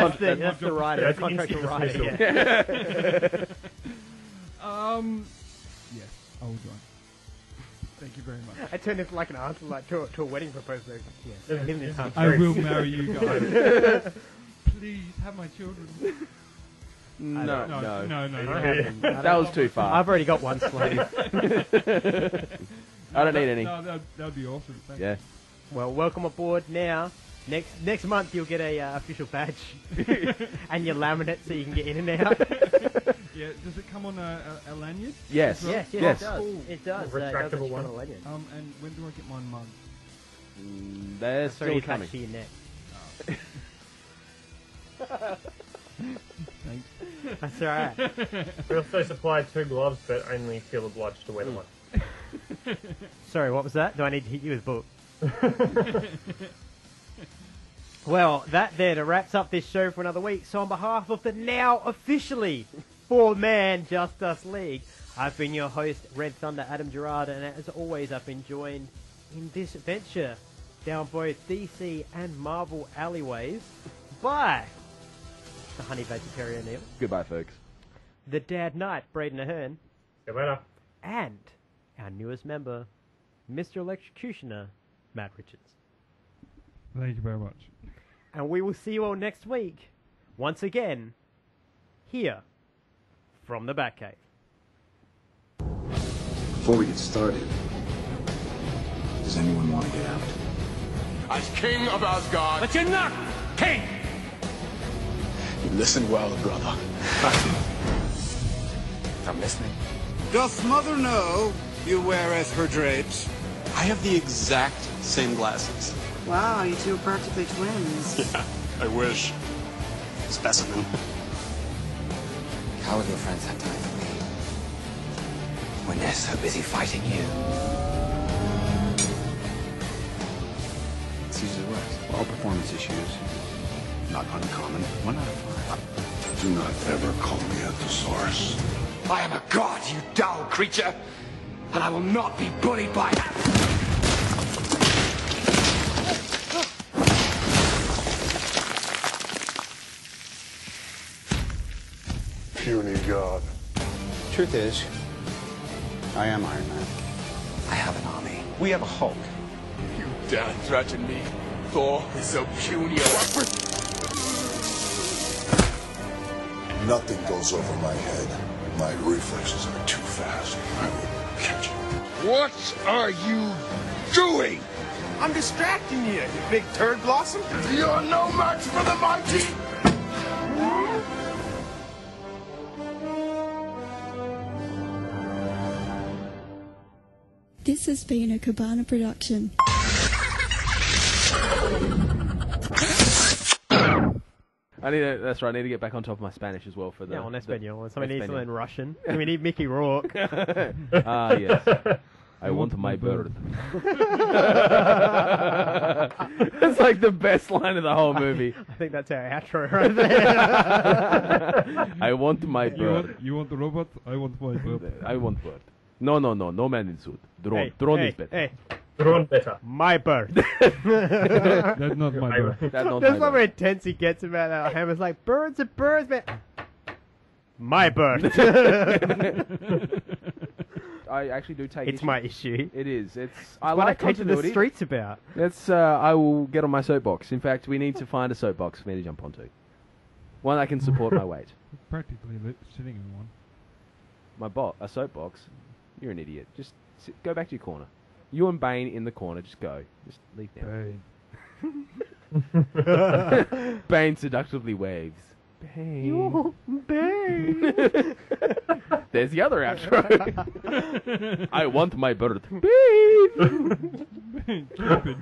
the rider. Yeah, The contractual instant rider. dismissal. Yeah. Yes, I will join. Thank you very much. I turned into like an answer like to a wedding proposal. Yeah, I live in this house. I will marry you guys. Please have my children. No. That was too far. I've already got one slave. I don't need any. No, that'd be awesome. Thanks. Yeah. Well, welcome aboard now. Next month you'll get a official badge and your laminate so you can get in and out. Yeah, does it come on a lanyard? Yes. As well? Yes, Yes. it does. It does. Retractable it does one. on a lanyard. And when do I get my mug? They're It's already still coming. attached to your neck. Thanks. That's alright. We also supply 2 gloves, but only feel obliged to wear them one. Sorry, what was that? Do I need to hit you with a book? Well, that then wraps up this show for another week. So on behalf of the now officially 4-man Just Us League, I've been your host, Red Thunder Adam Gerard, and as always, I've been joined in this adventure down both DC and Marvel alleyways by the honey vegetarian Neil. Goodbye, folks. The dad knight, Braden Ahern. See you later. And our newest member, Mr Electrocutioner, Matt Richards. Thank you very much. And we will see you all next week, once again, here, from the Batcave. Before we get started, does anyone want to get out? As king of Asgard. But you're not king! Listen well, brother. I'm listening. Doth mother know you weareth her drapes? I have the exact same glasses. Wow, you two are practically twins. Yeah, I wish. Specimen. How will your friends have time for me when they're so busy fighting you? It's usually worse. All performance issues, not uncommon. 1 out of 5. Do not ever call me at the source. I am a god, you dull creature, and I will not be bullied by that. Puny god. Truth is, I am Iron Man. I have an army. We have a Hulk. You dare threaten me? Thor is so puny a weapon. Nothing goes over my head. My reflexes are too fast. I will catch you. What are you doing? I'm distracting you, you big turd blossom. You're no match for the mighty. This has been a Cabana production. That's right. I need to get back on top of my Spanish as well for the. Yeah, on Espanol. Somebody needs to Espanol. learn Russian. We need Mickey Rourke. Yes. I want my bird. That's like the best line of the whole movie. I think that's our outro right there. I want my bird. You want the robot? I want my bird. I want bird. No man in suit. Drone. Hey, Drone hey, is better. Hey. Drone better. My bird. That's not my bird. That's not That's my how bird. intense he gets about that. Hammer's like, birds are birds, man. My bird. I actually do take It's issue. my issue. It is. It's I like what I take to the continuity. streets about. That's I will get on my soapbox. In fact, we need to find a soapbox for me to jump onto. One that can support my weight. Practically sitting in one. A soapbox? You're an idiot. Just go back to your corner. You and Bane in the corner. Just go. Just leave now. Bane seductively waves. Bane. You Bane. There's the other outro. I want my bird. Bane. Cupid.